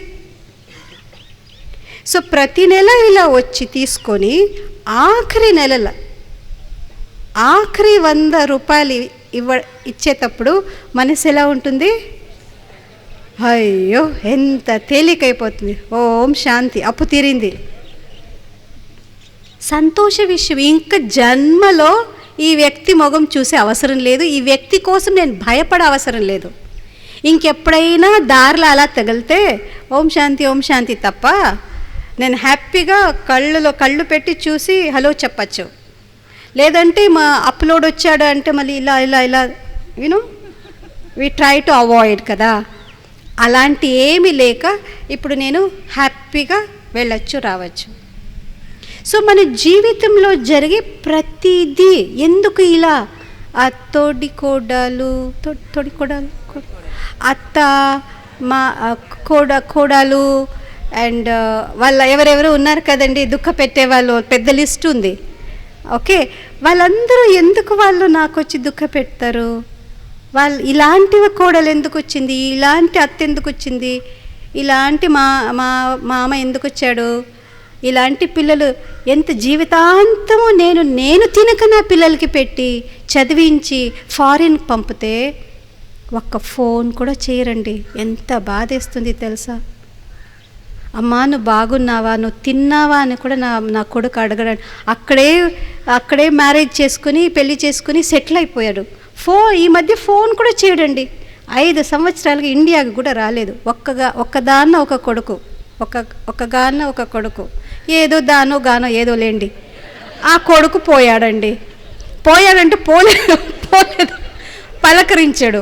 సో ప్రతి నెల ఇలా వచ్చి తీసుకొని ఆఖరి 100 రూపాయలు ఇచ్చేటప్పుడు మనసు ఎలా ఉంటుంది? అయ్యో ఎంత తేలికైపోతుంది, ఓం శాంతి, అప్పు తీరింది, సంతోష విషయం. ఇంకా జన్మలో ఈ వ్యక్తి మొగం చూసే అవసరం లేదు, ఈ వ్యక్తి కోసం నేను భయపడే అవసరం లేదు. ఇంకెప్పుడైనా దారిలో అలా తగిలితే ఓం శాంతి తప్ప నేను హ్యాపీగా కళ్ళు పెట్టి చూసి హలో చెప్పచ్చు. లేదంటే మా అప్లోడ్ వచ్చాడు అంటే మళ్ళీ ఇలా వి ట్రై టు అవాయిడ్ కదా. అలాంటి ఏమీ లేక ఇప్పుడు నేను హ్యాపీగా వెళ్ళచ్చు రావచ్చు. సో మన జీవితంలో జరిగే ప్రతిదీ ఎందుకు ఇలా తోడికోడలు అత్త మా కోడలు అండ్ వాళ్ళ ఎవరెవరు ఉన్నారు కదండి దుఃఖ పెట్టేవాళ్ళు, పెద్ద లిస్ట్ ఉంది. ఓకే, వాళ్ళందరూ ఎందుకు నాకు వచ్చి దుఃఖ పెడతారు? వాళ్ళు ఇలాంటి కోడలు ఎందుకు వచ్చింది, ఇలాంటి అత్త ఎందుకు వచ్చింది, ఇలాంటి మామ ఎందుకు వచ్చాడు, ఇలాంటి పిల్లలు ఎంత జీవితాంతము నేను తినక నా పిల్లలకి పెట్టి చదివించి ఫారిన్ పంపితే ఒక్క ఫోన్ కూడా చేయరండి. ఎంత బాధేస్తుంది తెలుసా? అమ్మా నువ్వు బాగున్నావా, నువ్వు తిన్నావా అని కూడా నా కొడుకు అడగడం. అక్కడే మ్యారేజ్ చేసుకుని పెళ్లి చేసుకుని సెటిల్ అయిపోయాడు. ఈ మధ్య ఫోన్ కూడా చేయడండి. 5 సంవత్సరాలుగా ఇండియాకి కూడా రాలేదు. ఒక్కదాన్న ఒక కొడుకు, ఒక్కగాన్న ఒక కొడుకు, ఏదో గానో ఏదో లేండి. ఆ కొడుకు పోయాడంటే పోలేదు, పలకరించాడు.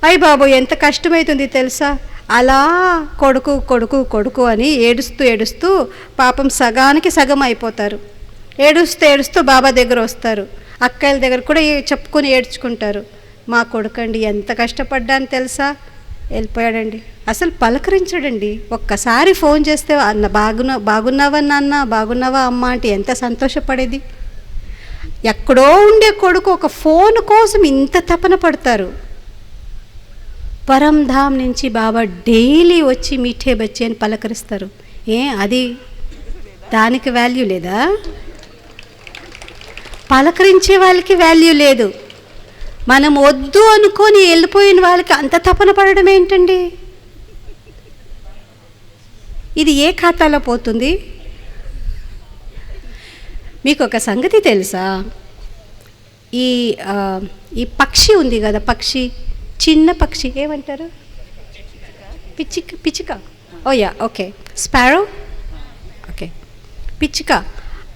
అయ్య బాబు ఎంత కష్టమవుతుంది తెలుసా? అలా కొడుకు అని ఏడుస్తూ పాపం సగానికి సగం అయిపోతారు. ఏడుస్తూ బాబా దగ్గర వస్తారు, అక్కల దగ్గర కూడా చెప్పుకొని ఏడ్చుకుంటారు. మా కొడుకండి ఎంత కష్టపడ్డాను తెలుసా, వెళ్ళిపోయాడండి. అసలు పలకరించడండి. ఒక్కసారి ఫోన్ చేస్తే అన్న బాగున్నావా నాన్న, బాగున్నావా అమ్మ అంటే ఎంత సంతోషపడేది. ఎక్కడో ఉండే కొడుకు ఒక ఫోన్ కోసం ఇంత తపన పడతారు. పరంధామ్ నుంచి బాబా డైలీ వచ్చి మీఠే బచ్చి అని పలకరిస్తారు. అది దానికి వాల్యూ లేదా? పలకరించే వాళ్ళకి వాల్యూ లేదు. మనం వద్దు అనుకొని వెళ్ళిపోయిన వాళ్ళకి అంత తపన పడడం ఏంటండి? ఇది ఏ ఖాతాలో పోతుంది? మీకు ఒక సంగతి తెలుసా? ఈ ఆ, ఈ పక్షి ఉంది కదా, పక్షి, చిన్న పక్షి ఏమంటారు? పిచ్చిక. ఓ యా, ఓకే, స్పారో. ఓకే, పిచ్చిక.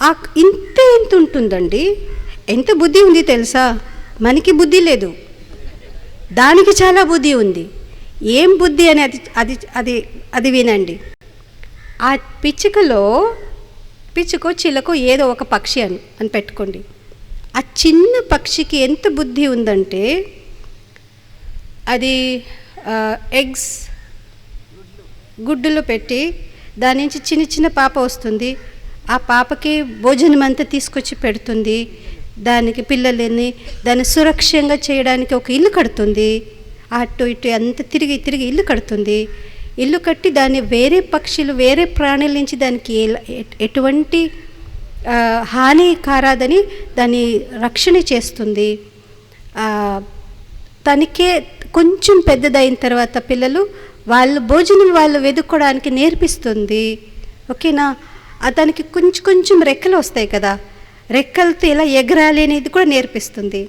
ఆ ఇంత ఉంటుందండి. ఎంత బుద్ధి ఉంది తెలుసా? మనకి బుద్ధి లేదు, దానికి చాలా బుద్ధి ఉంది. ఏం బుద్ధి అని అది అది అది అది వినండి. ఆ పిచ్చుకో చిలకో ఏదో ఒక పక్షి అని పెట్టుకోండి. ఆ చిన్న పక్షికి ఎంత బుద్ధి ఉందంటే, అది ఎగ్స్, గుడ్డులు పెట్టి దాని నుంచి చిన్న పాప వస్తుంది. ఆ పాపకి భోజనం అంతా తీసుకొచ్చి పెడుతుంది. దానికి పిల్లలని దాన్ని సురక్షంగా చేయడానికి ఒక ఇల్లు కడుతుంది. అటు ఇటు అంతా తిరిగి ఇల్లు కడుతుంది. ఇల్లు కట్టి దాన్ని వేరే పక్షులు, వేరే ప్రాణుల నుంచి దానికి ఎటువంటి హాని కారాదని దాన్ని రక్షణ చేస్తుంది. తనకే కొంచెం పెద్దదైన తర్వాత పిల్లలు భోజనం వెతుక్కోవడానికి నేర్పిస్తుంది. ఓకేనా? దానికి కొంచెం రెక్కలు వస్తాయి కదా, రెక్కలతో ఎలా ఎగరాలి అనేది కూడా నేర్పిస్తుంది.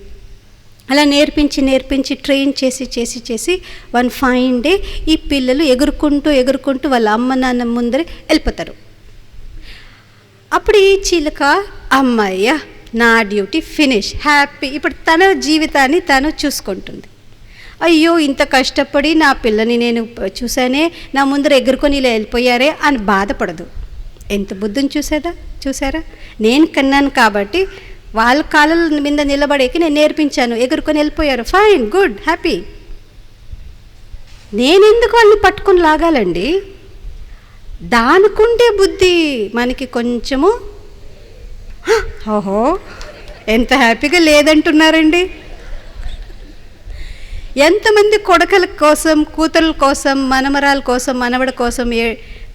అలా నేర్పించి ట్రైన్ చేసి వన్ ఫైన్ డే ఈ పిల్లలు ఎగురుకుంటూ వాళ్ళ అమ్మ నాన్న ముందరే వెళ్ళిపోతారు. అప్పుడు ఈ చిలుక, అమ్మయ్య నా డ్యూటీ ఫినిష్, హ్యాపీ. ఇప్పుడు తన జీవితాన్ని తను చూసుకుంటుంది. అయ్యో ఇంత కష్టపడి నా పిల్లని నేను చూసానే, నా ముందర ఎగురుకొని ఇలా వెళ్ళిపోయారే అని బాధపడదు. ఎంత బుద్ధిని చూసారా? నేను కన్నాను కాబట్టి వాళ్ళ కాళ్ళ మీద నిలబడేకి నేను నేర్పించాను, ఎగురుకొని వెళ్ళిపోయారు. Fine, good, happy. నేనెందుకు వాళ్ళని పట్టుకొని లాగాలండి? దానికుండే బుద్ధి మనకి కొంచెము. ఓహో, ఎంత హ్యాపీగా లేదంటున్నారండి. ఎంతమంది కొడుకుల కోసం, కూతుర్ల కోసం, మనమరాల కోసం, మనవడి కోసం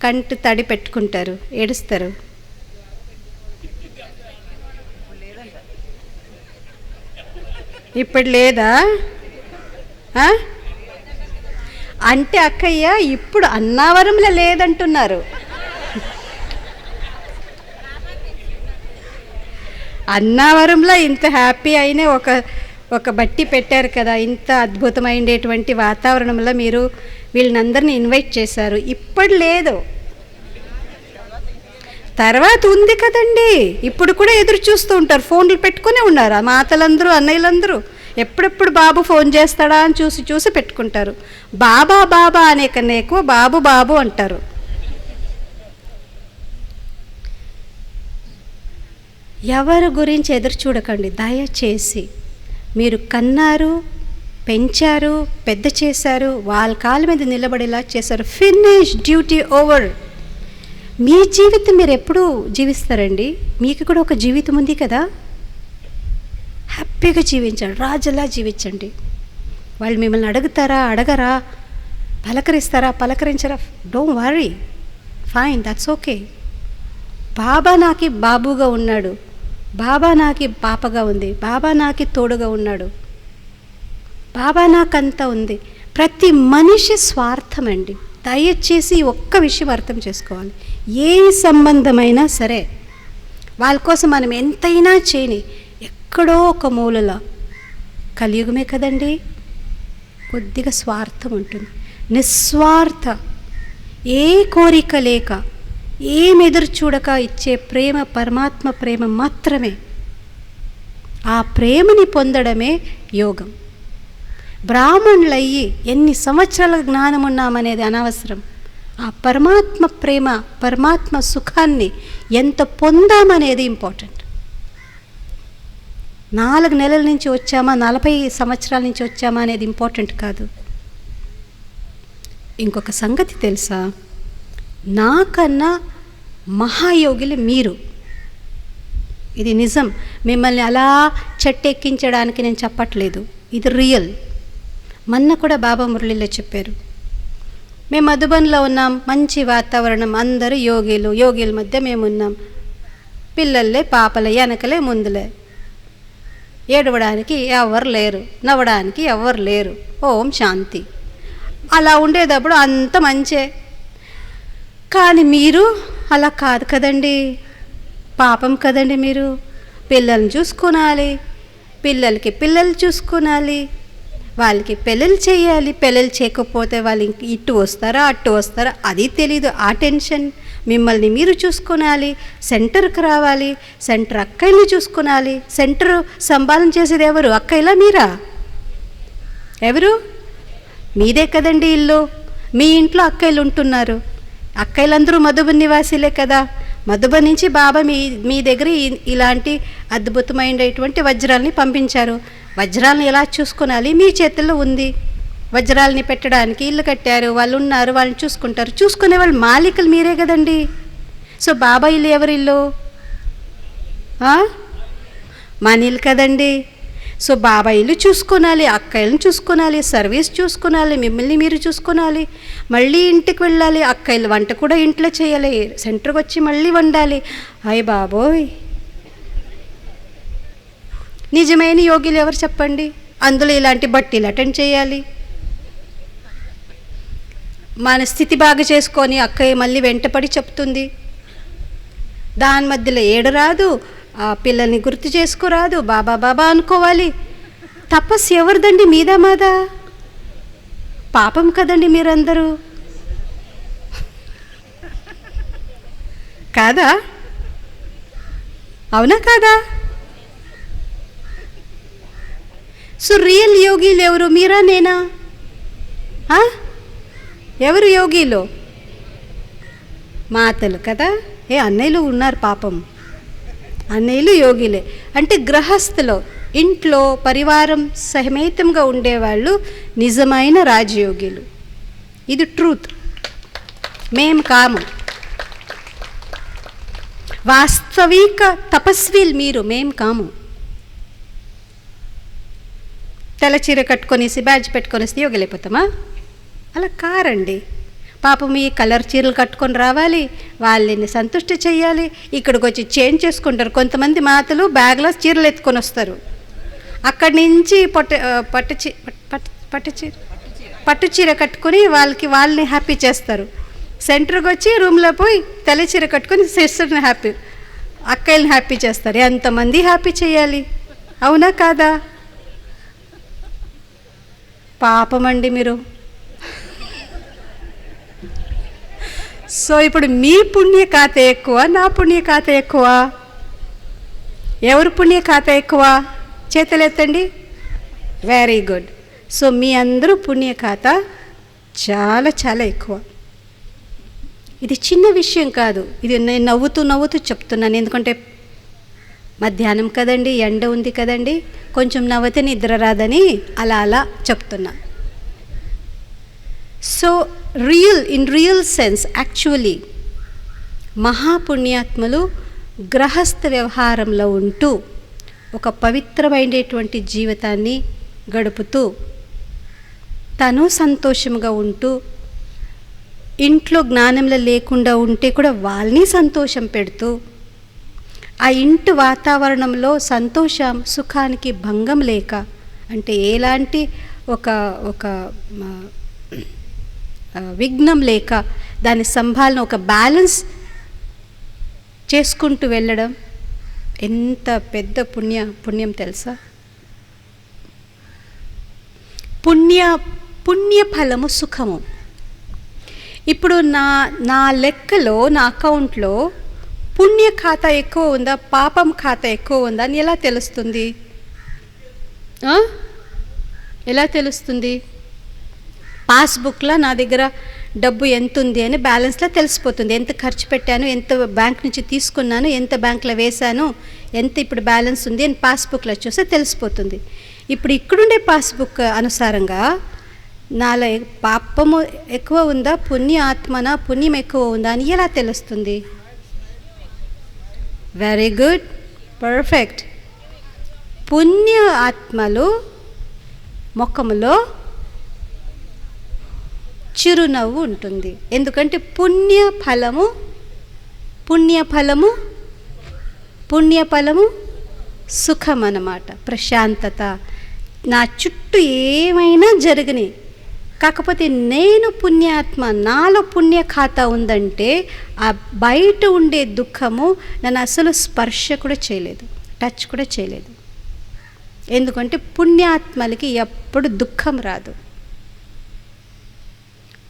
కంటి తడి పెట్టుకుంటారు, ఏడుస్తారు. ఇప్పుడు లేదా అంటే అక్కయ్య ఇప్పుడు అన్నావరంలో లేదంటున్నారు. అన్నావరంలో ఇంత హ్యాపీ అయిన ఒక బట్టి పెట్టారు కదా, ఇంత అద్భుతమైనటువంటి వాతావరణంలో మీరు వీళ్ళనందరినీ ఇన్వైట్ చేశారు. ఇప్పుడు లేదు, తర్వాత ఉంది కదండి. ఇప్పుడు కూడా ఎదురు చూస్తూ ఉంటారు, ఫోన్లు పెట్టుకునే ఉన్నారు ఆ మాతలందరూ, అన్నయ్యలందరూ. ఎప్పుడెప్పుడు బాబు ఫోన్ చేస్తాడా అని చూసి పెట్టుకుంటారు. బాబా అనే కన్నా ఎక్కువ బాబు అంటారు. ఎవరి గురించి ఎదురు చూడకండి దయచేసి. మీరు కన్నారు, పెంచారు, పెద్ద చేశారు, వాళ్ళ కాళ్ళ మీద నిలబడేలా చేశారు. Finish, duty over. మీ జీవితం మీరు ఎప్పుడు జీవిస్తారండి? మీకు కూడా ఒక జీవితం ఉంది కదా, హ్యాపీగా జీవించండి, రాజులా జీవించండి. వాళ్ళు మిమ్మల్ని అడగరా, పలకరించరా, don't worry, fine, that's okay. బాబా నాకి బాబుగా ఉన్నాడు, బాబా నాకి పాపగా ఉంది, బాబా నాకి తోడుగా ఉన్నాడు, బాబా నాకంతా ఉంది. ప్రతి మనిషి స్వార్థం అండి. దయచేసి ఒక్క విషయం అర్థం చేసుకోవాలి. ఏ సంబంధమైనా సరే వాళ్ళ కోసం మనం ఎంతైనా చేయని, ఎక్కడో ఒక మూలలో కలియుగమే కదండి, కొద్దిగా స్వార్థం ఉంటుంది. నిస్వార్థ, ఏ కోరిక లేక, ఏం ఎదురు చూడక ఇచ్చే ప్రేమ పరమాత్మ ప్రేమ మాత్రమే. ఆ ప్రేమని పొందడమే యోగం. బ్రాహ్మణులయ్యి ఎన్ని సంవత్సరాల జ్ఞానం ఉన్నామనేది అనవసరం. ఆ పరమాత్మ ప్రేమ, పరమాత్మ సుఖాన్ని ఎంత పొందామనేది ఇంపార్టెంట్. 4 నెలల నుంచి వచ్చామా, 40 సంవత్సరాల నుంచి వచ్చామా అనేది ఇంపార్టెంట్ కాదు. ఇంకొక సంగతి తెలుసా? నాకన్నా మహాయోగులు మీరు. ఇది నిజం. మిమ్మల్ని అలా చెట్టెక్కించడానికి నేను చెప్పట్లేదు, ఇది రియల్. మొన్న కూడా బాబా మురళిలో చెప్పారు. మేము మధుబన్లో ఉన్నాం, మంచి వాతావరణం, అందరూ యోగిల మధ్య మేము ఉన్నాం. పిల్లలే పాపలే, వెనకలే ముందులే, ఏడవడానికి ఎవరు లేరు, నవ్వడానికి ఎవరు లేరు. ఓం శాంతి. అలా ఉండేటప్పుడు అంత మంచే. కానీ మీరు అలా కాదు కదండి, పాపం కదండి. మీరు పిల్లల్ని చూసుకోవాలి, పిల్లలకి పిల్లలు చూసుకోవాలి, వాళ్ళకి పెళ్ళిళ్ళు చేయాలి. పెళ్ళిళ్ళు చేయకపోతే వాళ్ళు ఇటు వస్తారా అటు వస్తారా అది తెలీదు, ఆ టెన్షన్. మిమ్మల్ని మీరు చూసుకోవాలి, సెంటర్కి రావాలి, సెంటర్ అక్కయ్యని చూసుకోవాలి. సెంటర్ సంభాలన చేసేది ఎవరు? అక్కయ్యలా మీరా? ఎవరు? మీదే కదండి ఇల్లు. మీ ఇంట్లో అక్కయ్యలు ఉంటున్నారు. అక్కయ్యలందరూ మధుబన్ నివాసీలే కదా. మధుబన్ నుంచి బాబా మీ దగ్గర ఇలాంటి అద్భుతమైనటువంటి వజ్రాలని పంపించారు. వజ్రాలను ఎలా చూసుకోవాలి? మీ చేతుల్లో ఉంది. వజ్రాలని పెట్టడానికి ఇల్లు కట్టారు, వాళ్ళు ఉన్నారు, వాళ్ళని చూసుకుంటారు. చూసుకునే వాళ్ళు మాలికలు మీరే కదండి. సో బాబా ఇల్లు ఎవరి ఇల్లు? మన ఇల్లు కదండి. సో బాబా ఇల్లు చూసుకోవాలి, అక్కయ్యలను చూసుకోవాలి, సర్వీస్ చూసుకోవాలి, మిమ్మల్ని మీరు చూసుకోవాలి. మళ్ళీ ఇంటికి వెళ్ళాలి, అక్కయ్యలు వంట కూడా ఇంట్లో చేయాలి, సెంటర్కి వచ్చి మళ్ళీ వండాలి. అయ్య బాబోయ్, నిజమైన యోగిలు ఎవరు చెప్పండి? అందులో ఇలాంటి బట్టీలు అటెండ్ చేయాలి. మన స్థితి బాగా చేసుకొని అక్కయ్య మళ్ళీ వెంటపడి చెప్తుంది. దాని మధ్యలో ఏడు రాదు, ఆ పిల్లల్ని గుర్తు చేసుకోరాదు, బాబా బాబా అనుకోవాలి. తపస్సు ఎవరిదండి? మీదా మాదా? పాపం కదండి మీరందరూ, కాదా? అవునా కాదా? సో రియల్ యోగిలు ఎవరు? మీరా నేనా? ఎవరు యోగిలో? మాతలు కదా. అన్నయ్యలు ఉన్నారు పాపం, అన్నయ్యలు యోగిలే. అంటే గృహస్థులో ఇంట్లో పరివారం సహమేతంగా ఉండేవాళ్ళు నిజమైన రాజయోగిలు. ఇది ట్రూత్. మేము కాము. వాస్తవిక తపస్వీలు మీరు, మేము కాము. తెల్ల చీర కట్టుకొని బ్యాడ్జ్ పెట్టుకొని వస్తే యోగిలైపోతామా? అలా కారండి. పాపం ఈ కలర్ చీరలు కట్టుకొని రావాలి, వాళ్ళని సంతృష్టి చేయాలి. ఇక్కడికి వచ్చి చేంజ్ చేసుకుంటారు. కొంతమంది మాతలు బ్యాగ్లో చీరలు ఎత్తుకొని వస్తారు. అక్కడి నుంచి పట్టు చీర కట్టుకొని వాళ్ళని హ్యాపీ చేస్తారు. సెంటర్కి వచ్చి రూమ్లో పోయి తెల్ల చీర కట్టుకొని సిస్టర్ని హ్యాపీ, అక్కయ్యని హ్యాపీ చేస్తారు. ఎంతమంది హ్యాపీ చేయాలి? అవునా కాదా? పాపమండి మీరు. సో ఇప్పుడు మీ పుణ్య ఖాతా ఎక్కువ, నా పుణ్య ఖాతా ఎక్కువ? ఎవరు పుణ్య ఖాతా ఎక్కువ? చేతులెత్తండి. Very good. సో మీ అందరూ పుణ్య ఖాతా చాలా చాలా ఎక్కువ. ఇది చిన్న విషయం కాదు. ఇది నేను నవ్వుతూ చెప్తున్నాను. ఎందుకంటే మధ్యాహ్నం కదండి, ఎండ ఉంది కదండి, కొంచెం నవ్వుతే నిద్ర రాదని అలా చెప్తున్నా. So in real sense actually మహాపుణ్యాత్ములు గృహస్థ వ్యవహారంలో ఉంటూ ఒక పవిత్రమైనటువంటి జీవితాన్ని గడుపుతూ తను సంతోషంగా ఉంటూ ఇంట్లో జ్ఞానంలో లేకుండా ఉంటే కూడా వాళ్ళని సంతోషం పెడుతూ ఆ ఇంటి వాతావరణంలో సంతోషం సుఖానికి భంగం లేక, అంటే ఎలాంటి ఒక విఘ్నం లేక దాని సంభాలన ఒక బ్యాలెన్స్ చేసుకుంటూ వెళ్ళడం ఎంత పెద్ద పుణ్యం తెలుసా? పుణ్య ఫలము సుఖము. ఇప్పుడు నా లెక్కలో, నా అకౌంట్లో పుణ్య ఖాతా ఎక్కువ ఉందా, పాపం ఖాతా ఎక్కువ ఉందా అని ఎలా తెలుస్తుంది? ఎలా తెలుస్తుంది? పాస్బుక్లో నా దగ్గర డబ్బు ఎంత ఉంది అని బ్యాలెన్స్లో తెలిసిపోతుంది. ఎంత ఖర్చు పెట్టాను, ఎంత బ్యాంక్ నుంచి తీసుకున్నాను, ఎంత బ్యాంక్లో వేశాను, ఎంత ఇప్పుడు బ్యాలెన్స్ ఉంది అని పాస్బుక్లో చూస్తే తెలిసిపోతుంది. ఇప్పుడు ఇక్కడుండే పాస్బుక్ అనుసారంగా నాలో పాపము ఎక్కువ ఉందా, పుణ్యం ఎక్కువ ఉందా అని ఎలా తెలుస్తుంది? Very good, perfect. పుణ్య ఆత్మలు ముఖములో చిరునవ్వు ఉంటుంది. ఎందుకంటే పుణ్య ఫలము సుఖం అన్నమాట, ప్రశాంతత. నా చుట్టూ ఏమైనా జరగని, కాకపోతే నేను పుణ్యాత్మ, నాలో పుణ్య ఖాతా ఉందంటే ఆ బయట ఉండే దుఃఖము నన్ను అసలు స్పర్శ కూడా చేయలేదు, టచ్ కూడా చేయలేదు. ఎందుకంటే పుణ్యాత్మలకి ఎప్పుడు దుఃఖం రాదు.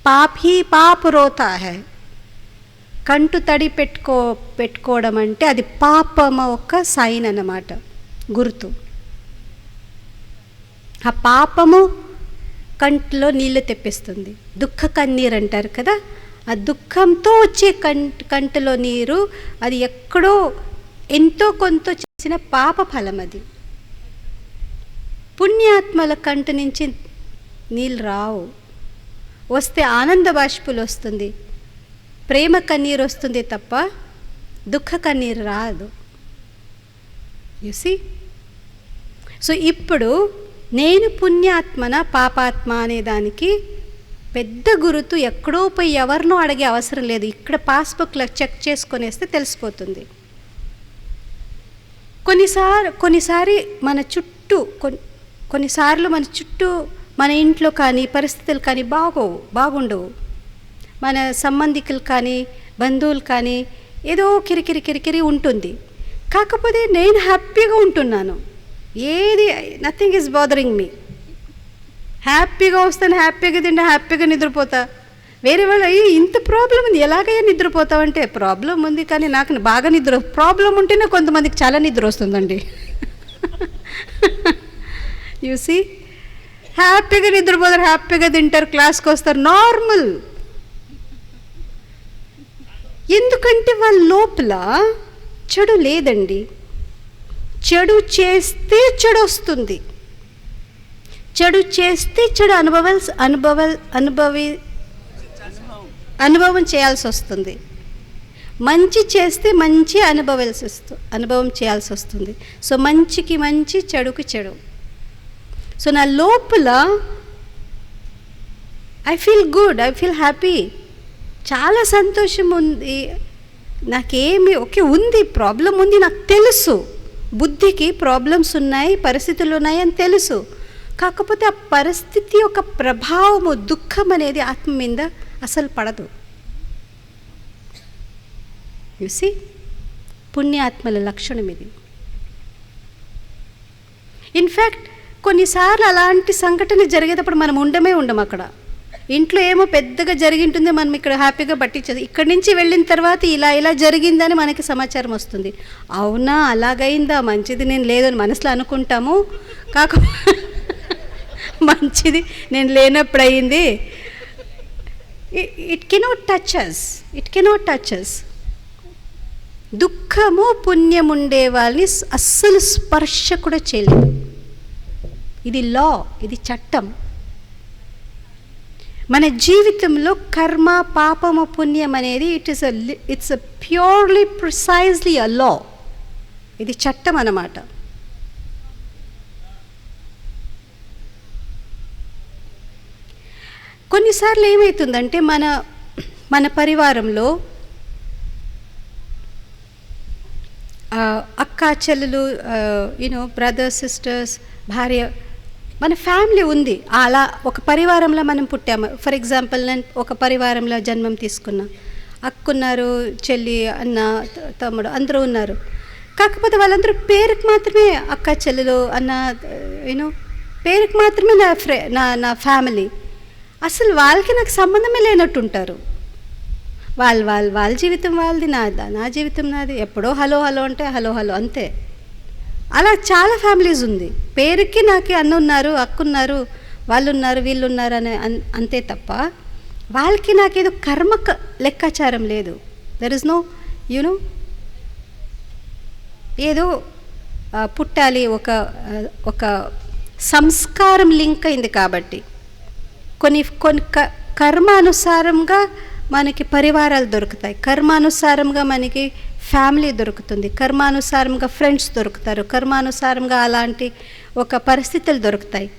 పాప్ హీ పాప్ రోతా హై. కంటు తడి పెట్టుకోవడం అంటే అది పాపం ఒక సైన్ అన్నమాట, గుర్తు. ఆ పాపము కంట్లో నీళ్ళు తెప్పిస్తుంది. దుఃఖ కన్నీరు అంటారు కదా, ఆ దుఃఖంతో వచ్చే కంటిలో నీరు అది ఎక్కడో ఎంతో కొంత చేసిన పాప ఫలం. అది పుణ్యాత్మల కంటి నుంచి నీళ్ళు రావు. వస్తే ఆనంద బాష్పులు వస్తుంది, ప్రేమ కన్నీరు వస్తుంది తప్ప దుఃఖ కన్నీరు రాదు. You see. సో ఇప్పుడు నేను పుణ్యాత్మన పాపాత్మ అనేదానికి పెద్ద గురుతు ఎక్కడో పోయి ఎవరినో అడిగే అవసరం లేదు. ఇక్కడ పాస్బుక్లో చెక్ చేసుకొనేస్తే తెలిసిపోతుంది. కొన్నిసారి మన చుట్టూ కొన్నిసార్లు మన చుట్టూ మన ఇంట్లో కానీ పరిస్థితులు కానీ బాగుండవు. మన సంబంధికులు కానీ బంధువులు కానీ ఏదో కిరికిరి ఉంటుంది. కాకపోతే నేను హ్యాపీగా ఉంటున్నాను. ఏది నథింగ్ ఈజ్ బాదరింగ్ మీ. హ్యాపీగా వస్తాను, హ్యాపీగా తింటా, హ్యాపీగా నిద్రపోతా. వేరే వాళ్ళు అయ్యి ఇంత ప్రాబ్లం ఉంది, ఎలాగయ్యా నిద్రపోతావంటే ప్రాబ్లం ఉంది కానీ నాకు బాగా ప్రాబ్లం ఉంటేనే కొంతమందికి చాలా నిద్ర వస్తుందండి. You see. హ్యాపీగా నిద్రపోతారు, హ్యాపీగా తింటారు, క్లాస్కి వస్తారు, నార్మల్. ఎందుకంటే వాళ్ళ లోపల చెడు లేదండి. చెడు చేస్తే చెడు వస్తుంది, చెడు చేస్తే చెడు అనుభవం చేయాల్సి వస్తుంది. మంచి చేస్తే మంచి అనుభవం చేయాల్సి వస్తుంది. సో మంచికి మంచి, చెడుకి చెడు. సో నా లోపల I feel good, I feel happy, చాలా సంతోషం ఉంది. నాకేమి ఓకే ఉంది, ప్రాబ్లం ఉంది నాకు తెలుసు. బుద్ధికి ప్రాబ్లమ్స్ ఉన్నాయి, పరిస్థితులు ఉన్నాయి అని తెలుసు. కాకపోతే ఆ పరిస్థితి యొక్క ప్రభావము, దుఃఖం అనేది ఆత్మ మీద అసలు పడదు. చూసి పుణ్యాత్మల లక్షణం ఇది. ఇన్ఫ్యాక్ట్ కొన్నిసార్లు అలాంటి సంఘటన జరిగేటప్పుడు మనం ఉండం అక్కడ. ఇంట్లో ఏమో పెద్దగా జరిగింటుంది, మనం ఇక్కడ హ్యాపీగా పట్టించదు. ఇక్కడి నుంచి వెళ్ళిన తర్వాత ఇలా జరిగిందని మనకి సమాచారం వస్తుంది. అవునా, అలాగైందా, మంచిది, నేను లేదని మనసులో అనుకుంటాము. కాకపోతే మంచిది నేను లేనప్పుడు అయింది. ఇట్ కెనాట్ టచ్ అస్. దుఃఖము పుణ్యం ఉండే వాళ్ళని అస్సలు స్పర్శ కూడా చేయలేదు. ఇది లా, ఇది చట్టం. మన జీవితంలో కర్మ, పాపము, పుణ్యం అనేది ఇట్స్ ప్యూర్లీ ప్రిసైజ్లీ అ లా. ఇది చట్టం అన్నమాట. కొన్నిసార్లు ఏమవుతుందంటే మన పరివారంలో అక్క చెల్లెలు, బ్రదర్స్, సిస్టర్స్, భార్య, మన ఫ్యామిలీ ఉంది. అలా ఒక పరివారంలో మనం పుట్టాము. ఫర్ ఎగ్జాంపుల్ నేను ఒక పరివారంలో జన్మం తీసుకున్నా. అక్కున్నారు, చెల్లి, అన్న, తమ్ముడు అందరూ ఉన్నారు. కాకపోతే వాళ్ళందరూ పేరుకి మాత్రమే అక్క చెల్లెలు, అన్న, పేరుకి మాత్రమే నా ఫ్యామిలీ. అసలు వాళ్ళకి నాకు సంబంధమే లేనట్టు ఉంటారు. వాళ్ళ జీవితం వాళ్ళది, నా జీవితం నాది. ఎప్పుడో హలో అంటే హలో అంతే. అలా చాలా ఫ్యామిలీస్ ఉంది. పేరుకి నాకు అన్న ఉన్నారు, అక్కున్నారు, వాళ్ళు ఉన్నారు, వీళ్ళు ఉన్నారు అని అంతే తప్ప వాళ్ళకి నాకేదో కర్మ లెక్కాచారం లేదు. దెర్ ఇస్ నో ఏదో పుట్టాలి, ఒక సంస్కారం లింక్ అయింది. కాబట్టి కొన్ని కర్మానుసారంగా మనకి పరివారాలు దొరుకుతాయి, కర్మానుసారంగా మనకి ఫ్యామిలీ దొరుకుతుంది, కర్మానుసారంగా ఫ్రెండ్స్ దొరుకుతారు, కర్మానుసారంగా అలాంటి ఒక పరిస్థితులు దొరుకుతాయి.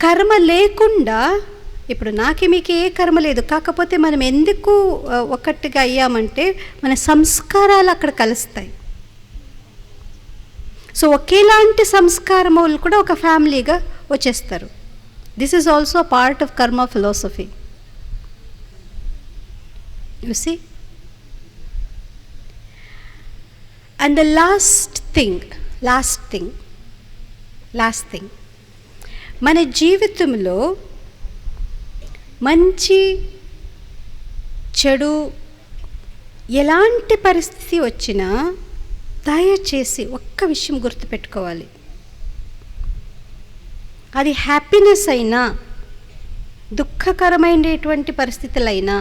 కర్మ లేకుండా ఇప్పుడు నాకి మీకు ఏ కర్మ లేదు. కాకపోతే మనం ఎందుకు ఒకటిగా అయ్యామంటే మన సంస్కారాలు అక్కడ కలుస్తాయి. సో ఒకేలాంటి సంస్కారం వాళ్ళు కూడా ఒక ఫ్యామిలీగా వచ్చేస్తారు. This is also part of karma philosophy. You see? And the last thing, last thing, మన జీవితంలో మంచి చెడు ఎలాంటి పరిస్థితి వచ్చినా దయచేసి ఒక్క విషయం గుర్తుపెట్టుకోవాలి. అది హ్యాపీనెస్ అయినా, దుఃఖకరమైనటువంటి పరిస్థితులైనా,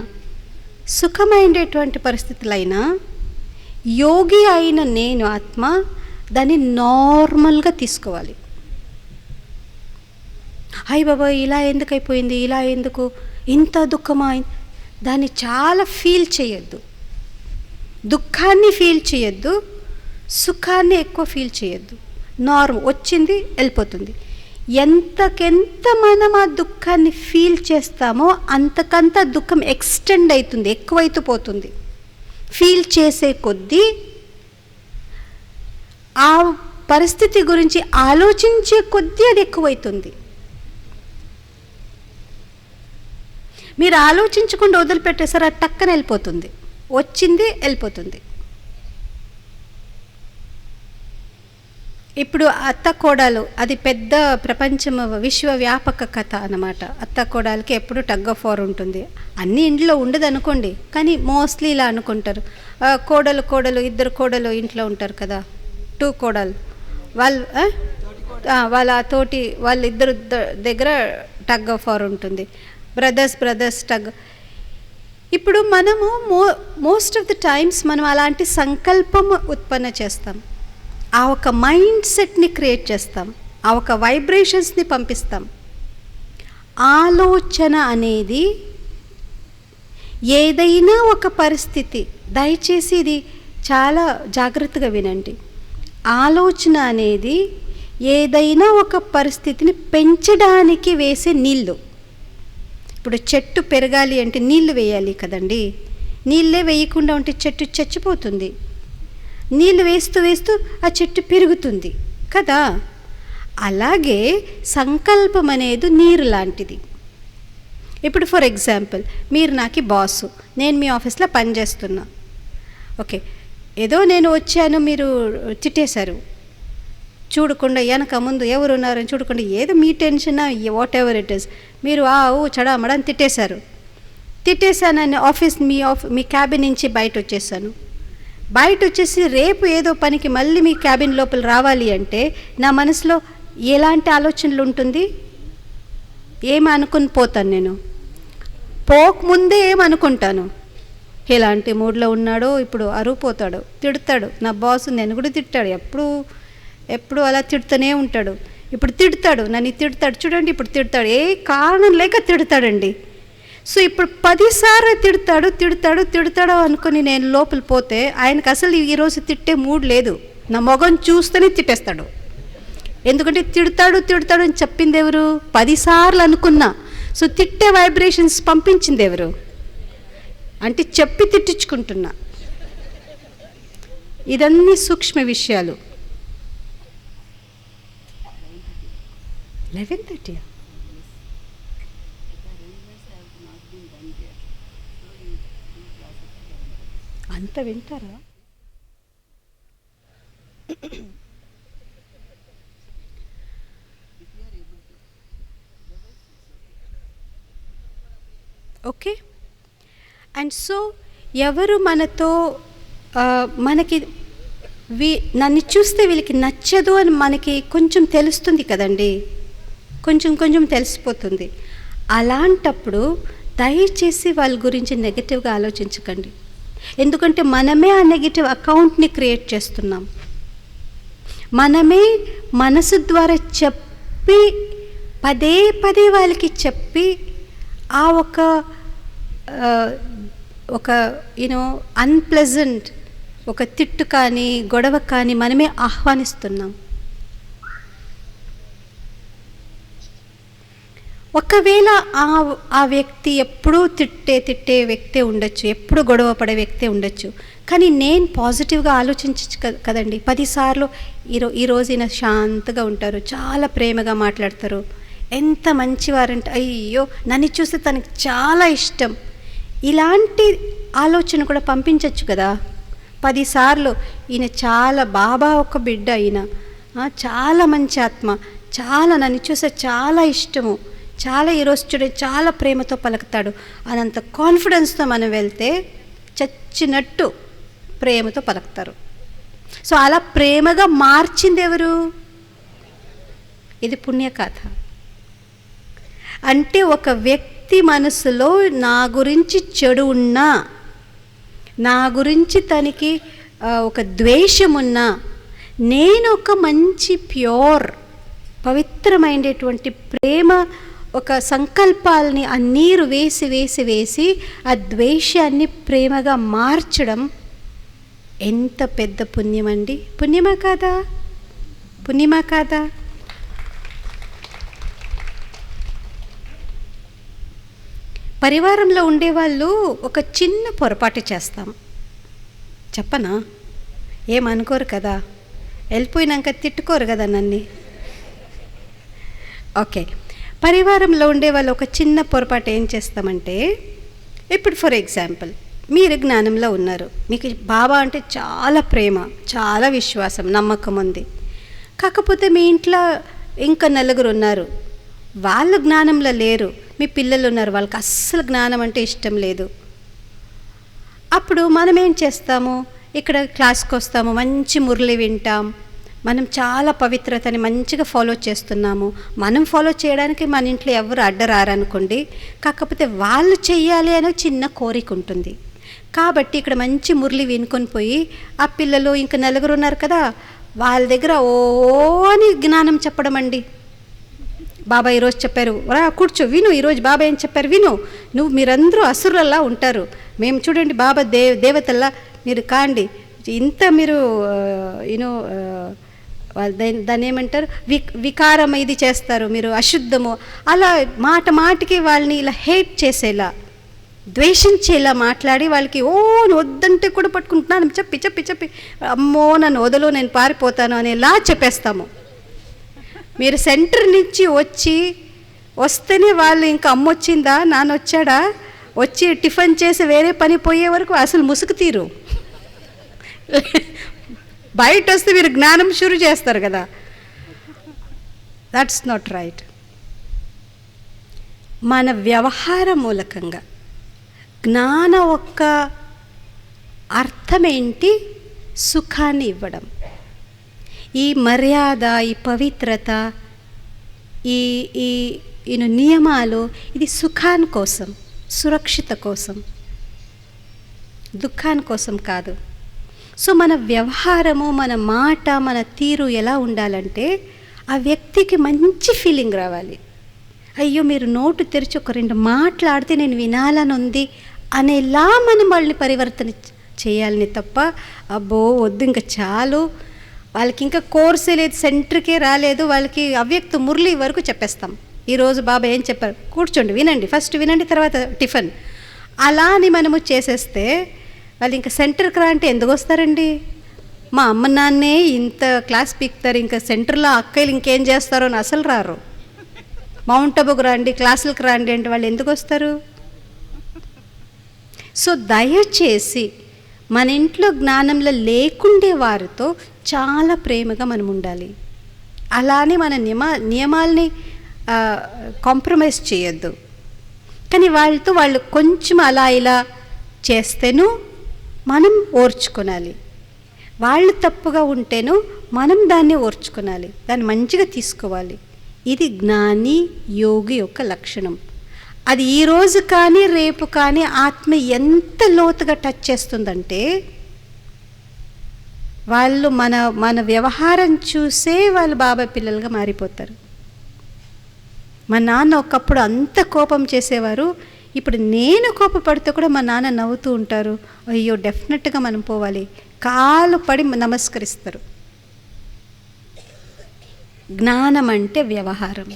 సుఖమైనటువంటి పరిస్థితులైనా, యోగి అయిన నేను ఆత్మ దాన్ని నార్మల్గా తీసుకోవాలి. అయ్య బాబా ఇలా ఎందుకు అయిపోయింది, ఇలా ఎందుకు, ఇంత దుఃఖమా, దాన్ని చాలా ఫీల్ చేయొద్దు. దుఃఖాన్ని ఫీల్ చేయొద్దు, సుఖాన్ని ఎక్కువ ఫీల్ చేయొద్దు. నార్మల్, వచ్చింది వెళ్ళిపోతుంది. ఎంతకెంత మనం ఆ దుఃఖాన్ని ఫీల్ చేస్తామో అంతకంత దుఃఖం ఎక్స్టెండ్ అవుతుంది, ఎక్కువైతూ పోతుంది. ఫీల్ చేసే కొద్దీ ఆ పరిస్థితి గురించి ఆలోచించే కొద్దీ అది ఎక్కువైతుంది. మీరు ఆలోచించకుండా వదిలిపెట్టేసారు, అది టక్కన వెళ్ళిపోతుంది, వచ్చింది వెళ్ళిపోతుంది. ఇప్పుడు అత్త కోడలు అది పెద్ద ప్రపంచం, విశ్వవ్యాపక కథ అన్నమాట. అత్త కోడలకి ఎప్పుడు టగ్ ఆఫ్ వార్ ఉంటుంది. అన్ని ఇంట్లో ఉండదు అనుకోండి, కానీ మోస్ట్లీ ఇలా అనుకుంటారు. కోడలు ఇద్దరు కోడలు ఇంట్లో ఉంటారు కదా, 2 కోడలు, వాళ్ళ తోటి వాళ్ళిద్దరు దగ్గర టగ్ ఆఫ్ వార్ ఉంటుంది. Brothers tug. ఇప్పుడు మనము మోస్ట్ ఆఫ్ ద టైమ్స్ మనం అలాంటి సంకల్పం ఉత్పన్న చేస్తాం, ఆ ఒక మైండ్ సెట్ని క్రియేట్ చేస్తాం, ఆ ఒక వైబ్రేషన్స్ని పంపిస్తాం. ఆలోచన అనేది ఏదైనా ఒక పరిస్థితి, దయచేసి ఇది చాలా జాగ్రత్తగా వినండి. ఆలోచన అనేది ఏదైనా ఒక పరిస్థితిని పెంచడానికి వేసే నీళ్ళు. ఇప్పుడు చెట్టు పెరగాలి అంటే నీళ్లు వేయాలి కదండి. నీళ్ళే వేయకుండా ఉంటే చెట్టు చచ్చిపోతుంది. నీళ్ళు వేస్తూ ఆ చెట్టు పెరుగుతుంది కదా. అలాగే సంకల్పం అనేది నీరు లాంటిది. ఇప్పుడు ఫర్ ఎగ్జాంపుల్, మీరు నాకు బాసు, నేను మీ ఆఫీస్లో పనిచేస్తున్నా. ఓకే, ఏదో నేను వచ్చాను, మీరు తిట్టేశారు, చూడకుండా వెనక ముందు ఎవరు ఉన్నారని చూడకుండా, ఏదో మీ tension whatever it is, మీరు చడామడని తిట్టేశానని మీ క్యాబిన్ నుంచి బయట వచ్చేసి రేపు ఏదో పనికి మళ్ళీ మీ క్యాబిన్ లోపల రావాలి అంటే నా మనసులో ఎలాంటి ఆలోచనలు ఉంటుంది? ఏమి అనుకుని పోతాను నేను? పోకముందే ఏమనుకుంటాను? ఎలాంటి మూడ్లో ఉన్నాడో, ఇప్పుడు అరుపోతాడు, తిడతాడు, నా బాసు నన్ను కూడా తిట్టాడు, ఎప్పుడు అలా తిడుతూనే ఉంటాడు, ఇప్పుడు తిడతాడు, నన్ను తిడతాడు, చూడండి ఇప్పుడు తిడతాడు, ఏ కారణం లేక తిడతాడండి. సో ఇప్పుడు 10 సార్లు తిడతాడు అనుకుని నేను లోపల పోతే ఆయనకు అసలు ఈరోజు తిట్టే మూడ్ లేదు, నా మొగం చూస్తేనే తిట్టేస్తాడు. ఎందుకంటే తిడతాడు అని చెప్పింది ఎవరు? 10 సార్లు అనుకున్నా. సో తిట్టే వైబ్రేషన్స్ పంపించింది ఎవరు? అంటే చెప్పి తిట్టించుకుంటున్నా. ఇదన్నీ సూక్ష్మ విషయాలు. 11:30 అంత వింటారా? ఓకే. అండ్ సో ఎవరు మనతో మనకి నన్ను చూస్తే వీళ్ళకి నచ్చదు అని మనకి కొంచెం తెలుస్తుంది కదండి, కొంచెం తెలిసిపోతుంది. అలాంటప్పుడు దయచేసి వాళ్ళ గురించి నెగటివ్గా ఆలోచించకండి. ఎందుకంటే మనమే ఆ నెగిటివ్ అకౌంట్ని క్రియేట్ చేస్తున్నాం. మనమే మనసు ద్వారా చెప్పి పదే వాళ్ళకి చెప్పి ఆ ఒక అన్ప్లెజెంట్ ఒక తిట్టు కానీ గొడవ కానీ మనమే ఆహ్వానిస్తున్నాం. ఒకవేళ ఆ వ్యక్తి ఎప్పుడూ తిట్టే వ్యక్తే ఉండొచ్చు, ఎప్పుడు గొడవ పడే వ్యక్తే ఉండొచ్చు, కానీ నేను పాజిటివ్గా ఆలోచించచ్చు కదండి. 10 సార్లు ఈరోజు ఈయన శాంతగా ఉంటారు, చాలా ప్రేమగా మాట్లాడతారు, ఎంత మంచివారంటే అయ్యో నన్ను చూస్తే తనకి చాలా ఇష్టం, ఇలాంటి ఆలోచన కూడా పంపించవచ్చు కదా. 10 సార్లు ఈయన చాలా బాబా ఒక బిడ్డ, ఈయన చాలా మంచి ఆత్మ, చాలా నన్ను చూస్తే చాలా ఇష్టము, చాలా ఈరోజు చూడే చాలా ప్రేమతో పలుకుతాడు అనంత కాన్ఫిడెన్స్తో మనం వెళ్తే చచ్చినట్టు ప్రేమతో పలుకుతారు. సో అలా ప్రేమగా మార్చింది ఎవరు? ఇది పుణ్యకథ. అంటే ఒక వ్యక్తి మనసులో నా గురించి చెడు ఉన్నా, నా గురించి తనకి ఒక ద్వేషం ఉన్నా, నేను ఒక మంచి ప్యూర్ పవిత్రమైనటువంటి ప్రేమ ఒక సంకల్పాలని ఆ నీరు వేసి వేసి వేసి ఆ ద్వేషాన్ని ప్రేమగా మార్చడం ఎంత పెద్ద పుణ్యం అండి. పుణ్యమా కాదా? పుణ్యమా కాదా? పరివారంలో ఉండేవాళ్ళు ఒక చిన్న పొరపాటు చేస్తాం, చెప్పనా? ఏమనుకోరు కదా, వెళ్ళిపోయినాక తిట్టుకోరు కదా నన్ను. ఓకే, పరివారంలో ఉండేవాళ్ళు ఒక చిన్న పొరపాటు ఏం చేస్తామంటే, ఇప్పుడు ఫర్ ఎగ్జాంపుల్ మీరు జ్ఞానంలో ఉన్నారు, మీకు బాబా అంటే చాలా ప్రేమ, చాలా విశ్వాసం, నమ్మకం ఉంది. కాకపోతే మీ ఇంట్లో ఇంకా నలుగురు ఉన్నారు, వాళ్ళు జ్ఞానంలో లేరు. మీ పిల్లలు ఉన్నారు, వాళ్ళకి అస్సలు జ్ఞానం అంటే ఇష్టం లేదు. అప్పుడు మనం ఏం చేస్తాము? ఇక్కడ క్లాస్కి వస్తాము, మంచి మురళి వింటాం, మనం చాలా పవిత్రతని మంచిగా ఫాలో చేస్తున్నాము. మనం ఫాలో చేయడానికి మన ఇంట్లో ఎవరు అడ్డరారనుకోండి, కాకపోతే వాళ్ళు చెయ్యాలి అనే చిన్న కోరిక ఉంటుంది. కాబట్టి ఇక్కడ మంచి మురళి వినుకొని పోయి ఆ పిల్లలు ఇంకా నలుగురు ఉన్నారు కదా, వాళ్ళ దగ్గర ఓ అని జ్ఞానం చెప్పడం అండి. బాబా ఈరోజు చెప్పారు, రా కూర్చో విను, ఈరోజు బాబా ఏం చెప్పారు విను, మీరందరూ అసురులలా ఉంటారు, మేము చూడండి బాబా దేవతల్లా మీరు కాండి, ఇంత మీరు యూనో దాన్ని ఏమంటారు వికారం ఇది చేస్తారు, మీరు అశుద్ధము, అలా మాట మాటికి వాళ్ళని ఇలా హేట్ చేసేలా, ద్వేషించేలా మాట్లాడి వాళ్ళకి వద్దంటే కూడా పట్టుకుంటున్నాను చెప్పి చెప్పి చెప్పి అమ్మో నన్ను వదలు నేను పారిపోతాను అనేలా చెప్పేస్తాము. మీరు సెంటర్ నుంచి వస్తేనే వాళ్ళు ఇంకా అమ్మొచ్చిందా నాన్న వచ్చాడా వచ్చి టిఫిన్ చేసి వేరే పని పోయే వరకు అసలు ముసుగు తీరు. బయట వస్తే మీరు జ్ఞానం షురు చేస్తారు కదా, దట్స్ నాట్ రైట్. మన వ్యవహార మూలకంగా జ్ఞాన ఒక్క అర్థం ఏంటి? సుఖాన్ని ఇవ్వడం. ఈ మర్యాద, ఈ పవిత్రత, ఈ ఈ నియమాలు ఇది సుఖాని కోసం, సురక్షిత కోసం, దుఃఖాని కోసం కాదు. సో మన వ్యవహారము, మన మాట, మన తీరు ఎలా ఉండాలంటే ఆ వ్యక్తికి మంచి ఫీలింగ్ రావాలి. అయ్యో మీరు నోటు తెరిచి ఒక రెండు మాట్లాడితే నేను వినాలని ఉంది అనేలా మనం వాళ్ళని పరివర్తన చేయాలని తప్ప అబ్బో వద్దు ఇంకా చాలు, వాళ్ళకి ఇంకా కోర్సే లేదు, సెంటర్కే రాలేదు, వాళ్ళకి అవ్యక్త మురళి వరకు చెప్పేస్తాం. ఈరోజు బాబా ఏం చెప్పారు, కూర్చోండి వినండి, ఫస్ట్ వినండి తర్వాత టిఫిన్, అలా అని మనము చేసేస్తే వాళ్ళు ఇంకా సెంటర్కి రా అంటే ఎందుకు వస్తారండి? మా అమ్మ నాన్నే ఇంత క్లాస్ పీకుతారు, ఇంకా సెంటర్లో అక్కలు ఇంకేం చేస్తారో అని అసలు రారు. మౌంట్ అబుకు రండి, క్లాసులకు రండి అంటే వాళ్ళు ఎందుకు వస్తారు? సో దయచేసి మన ఇంట్లో జ్ఞానంలో లేకుండే వారితో చాలా ప్రేమగా మనం ఉండాలి. అలానే మన నియమాల్ని కాంప్రమైజ్ చేయొద్దు. కానీ వాళ్ళు కొంచెం అలా ఇలా చేస్తేను మనం ఓర్చుకోనాలి. వాళ్ళు తప్పుగా ఉంటేను మనం దాన్ని ఓర్చుకోనాలి, దాన్ని మంచిగా తీసుకోవాలి. ఇది జ్ఞాని యోగి యొక్క లక్షణం. అది ఈరోజు కానీ రేపు కానీ ఆత్మ ఎంత లోతుగా టచ్ చేస్తుందంటే వాళ్ళు మన వ్యవహారం చూసే వాళ్ళు బాబా పిల్లలుగా మారిపోతారు. మా నాన్న ఒకప్పుడు అంత కోపం చేసేవారు, ఇప్పుడు నేను కోపపడితే కూడా మా నాన్న నవ్వుతూ ఉంటారు. అయ్యో డెఫినెట్గా మనం పోవాలి, కాలు పడి నమస్కరిస్తారు. జ్ఞానం అంటే వ్యవహారం,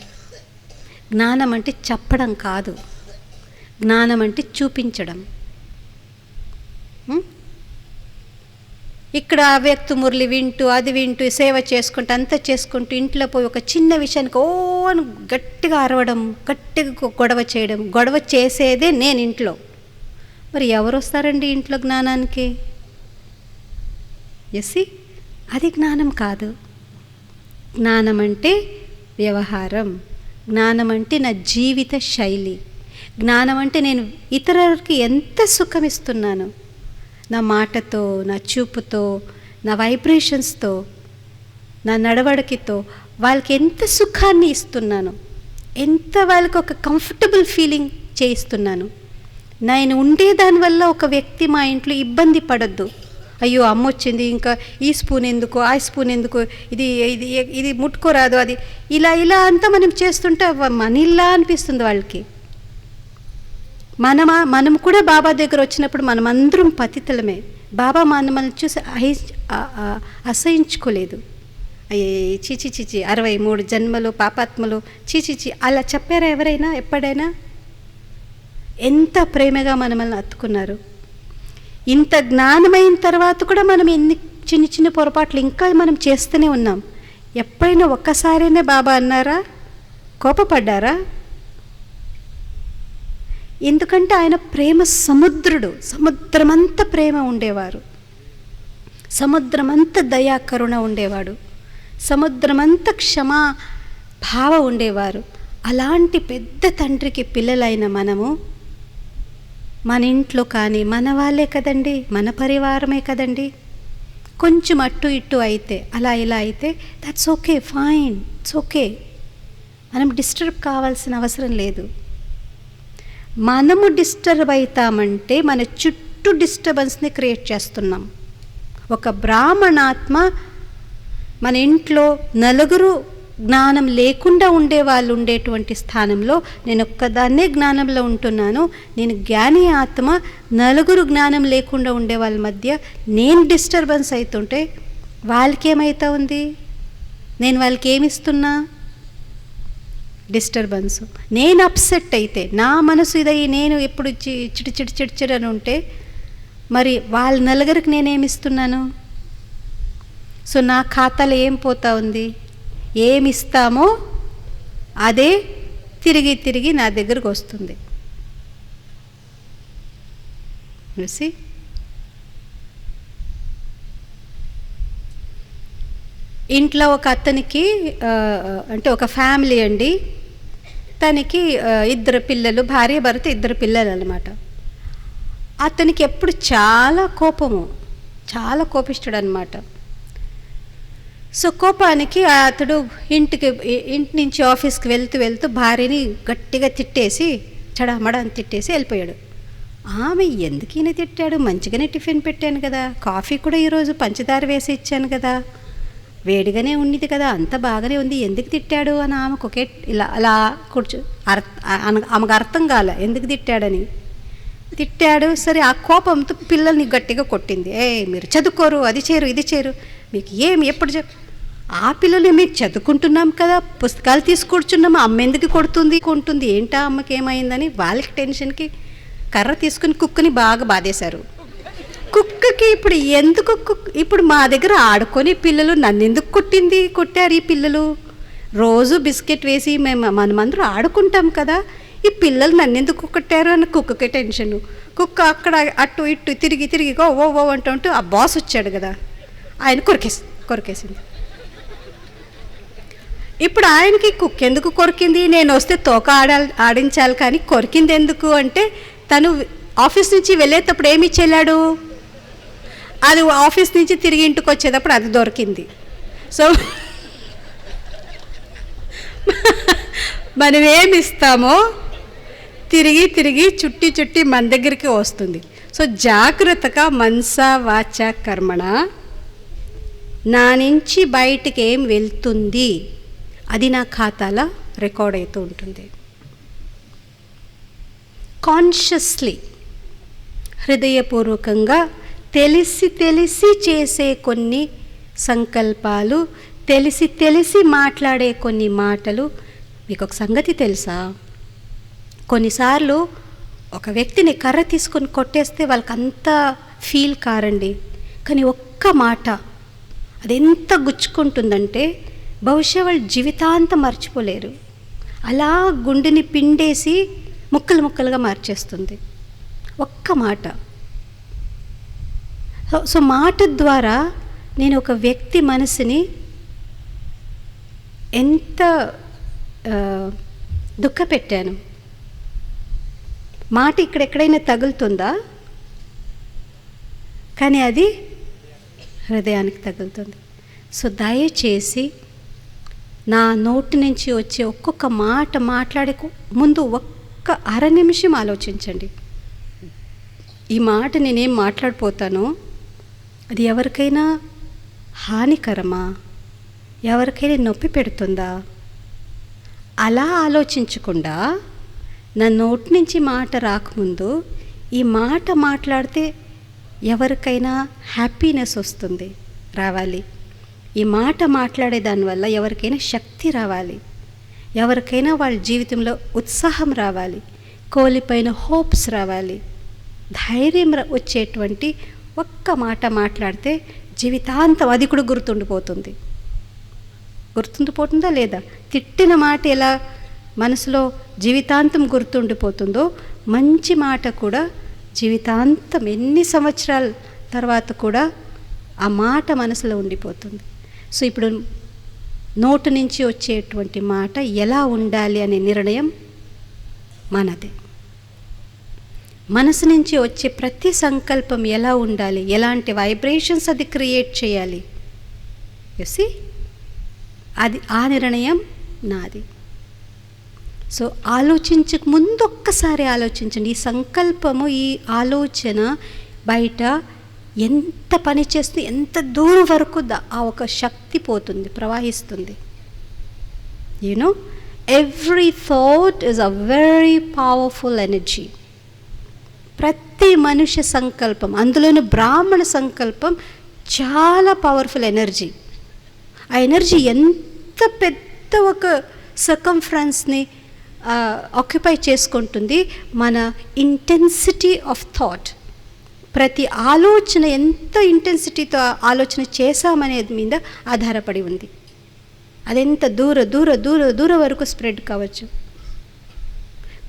జ్ఞానం అంటే చెప్పడం కాదు, జ్ఞానం అంటే చూపించడం. ఇక్కడ వ్యక్తి మురళి వింటూ అది వింటూ సేవ చేసుకుంటూ అంతా చేసుకుంటూ ఇంట్లో పోయి ఒక చిన్న విషయానికి అని గట్టిగా అరవడం, గట్టిగా గొడవ చేసేదే నేను ఇంట్లో. మరి ఎవరు వస్తారండి ఇంట్లో జ్ఞానానికి? అది జ్ఞానం కాదు. జ్ఞానం అంటే వ్యవహారం. జ్ఞానం అంటే నా జీవిత శైలి. జ్ఞానం అంటే నేను ఇతరులకి ఎంత సుఖం ఇస్తున్నాను, నా మాటతో, నా చూపుతో, నా వైబ్రేషన్స్తో, నా నడవడికతో వాళ్ళకి ఎంత సుఖాన్ని ఇస్తున్నాను, ఎంత వాళ్ళకి ఒక కంఫర్టబుల్ ఫీలింగ్ చేయిస్తున్నాను. నేను ఉండేదానివల్ల ఒక వ్యక్తి మా ఇంట్లో ఇబ్బంది పడద్దు. అయ్యో అమ్మ వచ్చింది, ఇంకా ఈ స్పూన్ ఎందుకు, ఆ స్పూన్ ఎందుకు, ఇది ఇది ఇది ముట్టుకోరాదు, అది ఇలా ఇలా అంతా మనం చేస్తుంటే మనీలా అనిపిస్తుంది వాళ్ళకి. మనం కూడా బాబా దగ్గర వచ్చినప్పుడు మనం అందరం పతితులమే. బాబా మనల్ని చూసి అసహించుకోలేదు. అయ్యే చీచి చీచి 63 జన్మలు పాపాత్మలు చీచిచి అలా చెప్పారా ఎవరైనా ఎప్పుడైనా? ఎంత ప్రేమగా మనల్ని అత్తుకున్నారు. ఇంత జ్ఞానమైన తర్వాత కూడా మనం ఎన్ని చిన్న చిన్న పొరపాట్లు ఇంకా మనం చేస్తూనే ఉన్నాం. ఎప్పుడైనా ఒక్కసారైనా బాబా అన్నారా, కోపపడ్డారా? ఎందుకంటే ఆయన ప్రేమ సముద్రుడు. సముద్రమంత ప్రేమ ఉండేవారు, సముద్రమంత దయా కరుణ ఉండేవాడు, సముద్రమంత క్షమా భావ ఉండేవారు. అలాంటి పెద్ద తండ్రికి పిల్లలైన మనము మన ఇంట్లో కానీ మన వాళ్ళే కదండి, మన పరివారమే కదండి. కొంచెం అట్టు ఇట్టు అయితే, అలా ఇలా అయితే that's okay, fine, it's okay. మనం డిస్టర్బ్ కావాల్సిన అవసరం లేదు. మనము డిస్టర్బ్ అవుతామంటే మన చుట్టూ డిస్టర్బెన్స్ని క్రియేట్ చేస్తున్నాం. ఒక బ్రాహ్మణాత్మ మన ఇంట్లో నలుగురు జ్ఞానం లేకుండా ఉండేవాళ్ళు ఉండేటువంటి స్థానంలో నేను ఒక్కదాన్నే జ్ఞానంలో ఉంటున్నాను. నేను జ్ఞాని ఆత్మ, నలుగురు జ్ఞానం లేకుండా ఉండే వాళ్ళ మధ్య నేను డిస్టర్బెన్స్ అవుతుంటే వాళ్ళకి ఏమవుతా ఉంది? నేను వాళ్ళకి ఏమిస్తున్నా? డిస్టర్బెన్స్. నేను అప్సెట్ అయితే, నా మనసు ఇదయ్యి నేను ఎప్పుడు చిడిచిడి అని ఉంటే మరి వాళ్ళ నలుగురికి నేనేమిస్తున్నాను? సో నా ఖాతాలో ఏం పోతా ఉంది? ఏమిస్తామో అదే తిరిగి తిరిగి నా దగ్గరకు వస్తుంది. చూసి ఇంట్లో ఒక అతనికి అంటే ఒక ఫ్యామిలీ అండి, తనకి 2 పిల్లలు, భార్య భర్త 2 పిల్లలు అన్నమాట. అతనికి ఎప్పుడు చాలా కోపము, చాలా కోపిష్ఠుడు అనమాట. సో కోపానికి అతడు ఇంటి నుంచి ఆఫీస్కి వెళ్తూ భార్యని గట్టిగా తిట్టేసి, చడామడ అని తిట్టేసి వెళ్ళిపోయాడు. ఆమె ఎందుకు ఈయన తిట్టాడు, మంచిగానే టిఫిన్ పెట్టాను కదా, కాఫీ కూడా ఈరోజు పంచదార వేసి ఇచ్చాను కదా, వేడిగానే ఉన్నది కదా, అంత బాగానే ఉంది, ఎందుకు తిట్టాడు అని ఆమెకు ఒకే ఇలా అలా ఆమెకు అర్థం కాలే ఎందుకు తిట్టాడని. తిట్టాడు. సరే ఆ కోపంతో పిల్లల్ని గట్టిగా కొట్టింది. మీరు చదువుకోరు, అది చేయరు, ఇది చేయరు, మీకు ఏమి ఎప్పుడు ఆ పిల్లలు మేము చదువుకుంటున్నాం కదా, పుస్తకాలు తీసుకొచ్చున్నాము, అమ్మ ఎందుకు కొంటుంది ఏంటా అమ్మకి ఏమైందని వాళ్ళకి టెన్షన్కి కర్ర తీసుకుని కుక్కని బాగా బాధేశారు. కుక్కకి ఇప్పుడు ఎందుకు ఇప్పుడు మా దగ్గర ఆడుకొని పిల్లలు నన్ను ఎందుకు కొట్టారు ఈ పిల్లలు, రోజు బిస్కెట్ వేసి మనమందరూ ఆడుకుంటాం కదా, ఈ పిల్లలు నన్ను ఎందుకు కొట్టారు అని కుక్కకి టెన్షను. కుక్క అక్కడ అటు ఇటు తిరిగి ఓ అంటూ ఆ బాస్ వచ్చాడు కదా, ఆయన కొరికేసింది. ఇప్పుడు ఆయనకి కుక్క ఎందుకు కొరికింది, నేను వస్తే తోక ఆడించాలి కానీ కొరికింది ఎందుకు అంటే, తను ఆఫీస్ నుంచి వెళ్ళేటప్పుడు ఏమి చెల్లాడు, అది ఆఫీస్ నుంచి తిరిగి ఇంటికి వచ్చేటప్పుడు అది దొరికింది. సో మనం ఏమి ఇస్తామో తిరిగి చుట్టి మన దగ్గరికి వస్తుంది. సో జాగ్రత్తగా మనస వాచ కర్మణ నా నుంచి బయటికి ఏం వెళ్తుంది అది నా ఖాతాలో రికార్డ్ అవుతూ ఉంటుంది. కాన్షియస్లీ హృదయపూర్వకంగా తెలిసి చేసే కొన్ని సంకల్పాలు, తెలిసి మాట్లాడే కొన్ని మాటలు. మీకు ఒక సంగతి తెలుసా, కొన్నిసార్లు ఒక వ్యక్తిని కర్ర తీసుకొని కొట్టేస్తే వాళ్ళకి అంత ఫీల్ కారండి, కానీ ఒక్క మాట అది ఎంత గుచ్చుకుంటుందంటే బహుశా వాళ్ళు జీవితాంతం మర్చిపోలేరు. అలా గుండెని పిండేసి ముక్కలుగా మార్చేస్తుంది ఒక్క మాట. సో మాట ద్వారా నేను ఒక వ్యక్తి మనసుని ఎంత దుఃఖపెట్టాను. మాట ఇక్కడెక్కడైనా తగులుతుందా? కానీ అది హృదయానికి తగులుతుంది. సో దయచేసి నా నోటి నుంచి వచ్చే ఒక్కొక్క మాట మాట్లాడే ముందు ఒక్క అర నిమిషం ఆలోచించండి. ఈ మాట నేనేం మాట్లాడిపోతానో అది ఎవరికైనా హానికరమా, ఎవరికైనా నొప్పి పెడుతుందా? అలా ఆలోచించకుండా నా నోటి నుంచి మాట రాకముందు ఈ మాట మాట్లాడితే ఎవరికైనా హ్యాపీనెస్ వస్తుంది, రావాలి. ఈ మాట మాట్లాడే దానివల్ల ఎవరికైనా శక్తి రావాలి, ఎవరికైనా వాళ్ళ జీవితంలో ఉత్సాహం రావాలి, కోల్పోయిన హోప్స్ రావాలి, ధైర్యం వచ్చేటువంటి ఒక్క మాట మాట్లాడితే జీవితాంతం అది కూడా గుర్తుండిపోతుందా లేదా? తిట్టిన మాట ఎలా మనసులో జీవితాంతం గుర్తుండిపోతుందో, మంచి మాట కూడా జీవితాంతం ఎన్ని సంవత్సరాల తర్వాత కూడా ఆ మాట మనసులో ఉండిపోతుంది. సో ఇప్పుడు నోటు నుంచి వచ్చేటువంటి మాట ఎలా ఉండాలి అనే నిర్ణయం మనదే. మనసు నుంచి వచ్చే ప్రతి సంకల్పం ఎలా ఉండాలి, ఎలాంటి వైబ్రేషన్స్ అది క్రియేట్ చేయాలి, చూసి అది ఆ నిర్ణయం నాది. సో ఆలోచించక ముందు ఒక్కసారి ఆలోచించండి. ఈ సంకల్పము, ఈ ఆలోచన బయట ఎంత పని చేస్తుంది, ఎంత దూరం వరకు ఆ ఒక శక్తి పోతుంది, ప్రవహిస్తుంది. You know every thought is a very powerful energy. ప్రతి మనుష్య సంకల్పం, అందులోని బ్రాహ్మణ సంకల్పం చాలా పవర్ఫుల్ ఎనర్జీ. ఆ ఎనర్జీ ఎంత పెద్ద ఒక సర్కంఫరెన్స్ని ఆక్యుపై చేసుకుంటుంది. మన ఇంటెన్సిటీ ఆఫ్ థాట్, ప్రతి ఆలోచన ఎంత ఇంటెన్సిటీతో ఆలోచన చేశామనేది మీద ఆధారపడి ఉంది. అదెంత దూర వరకు స్ప్రెడ్ కావచ్చు.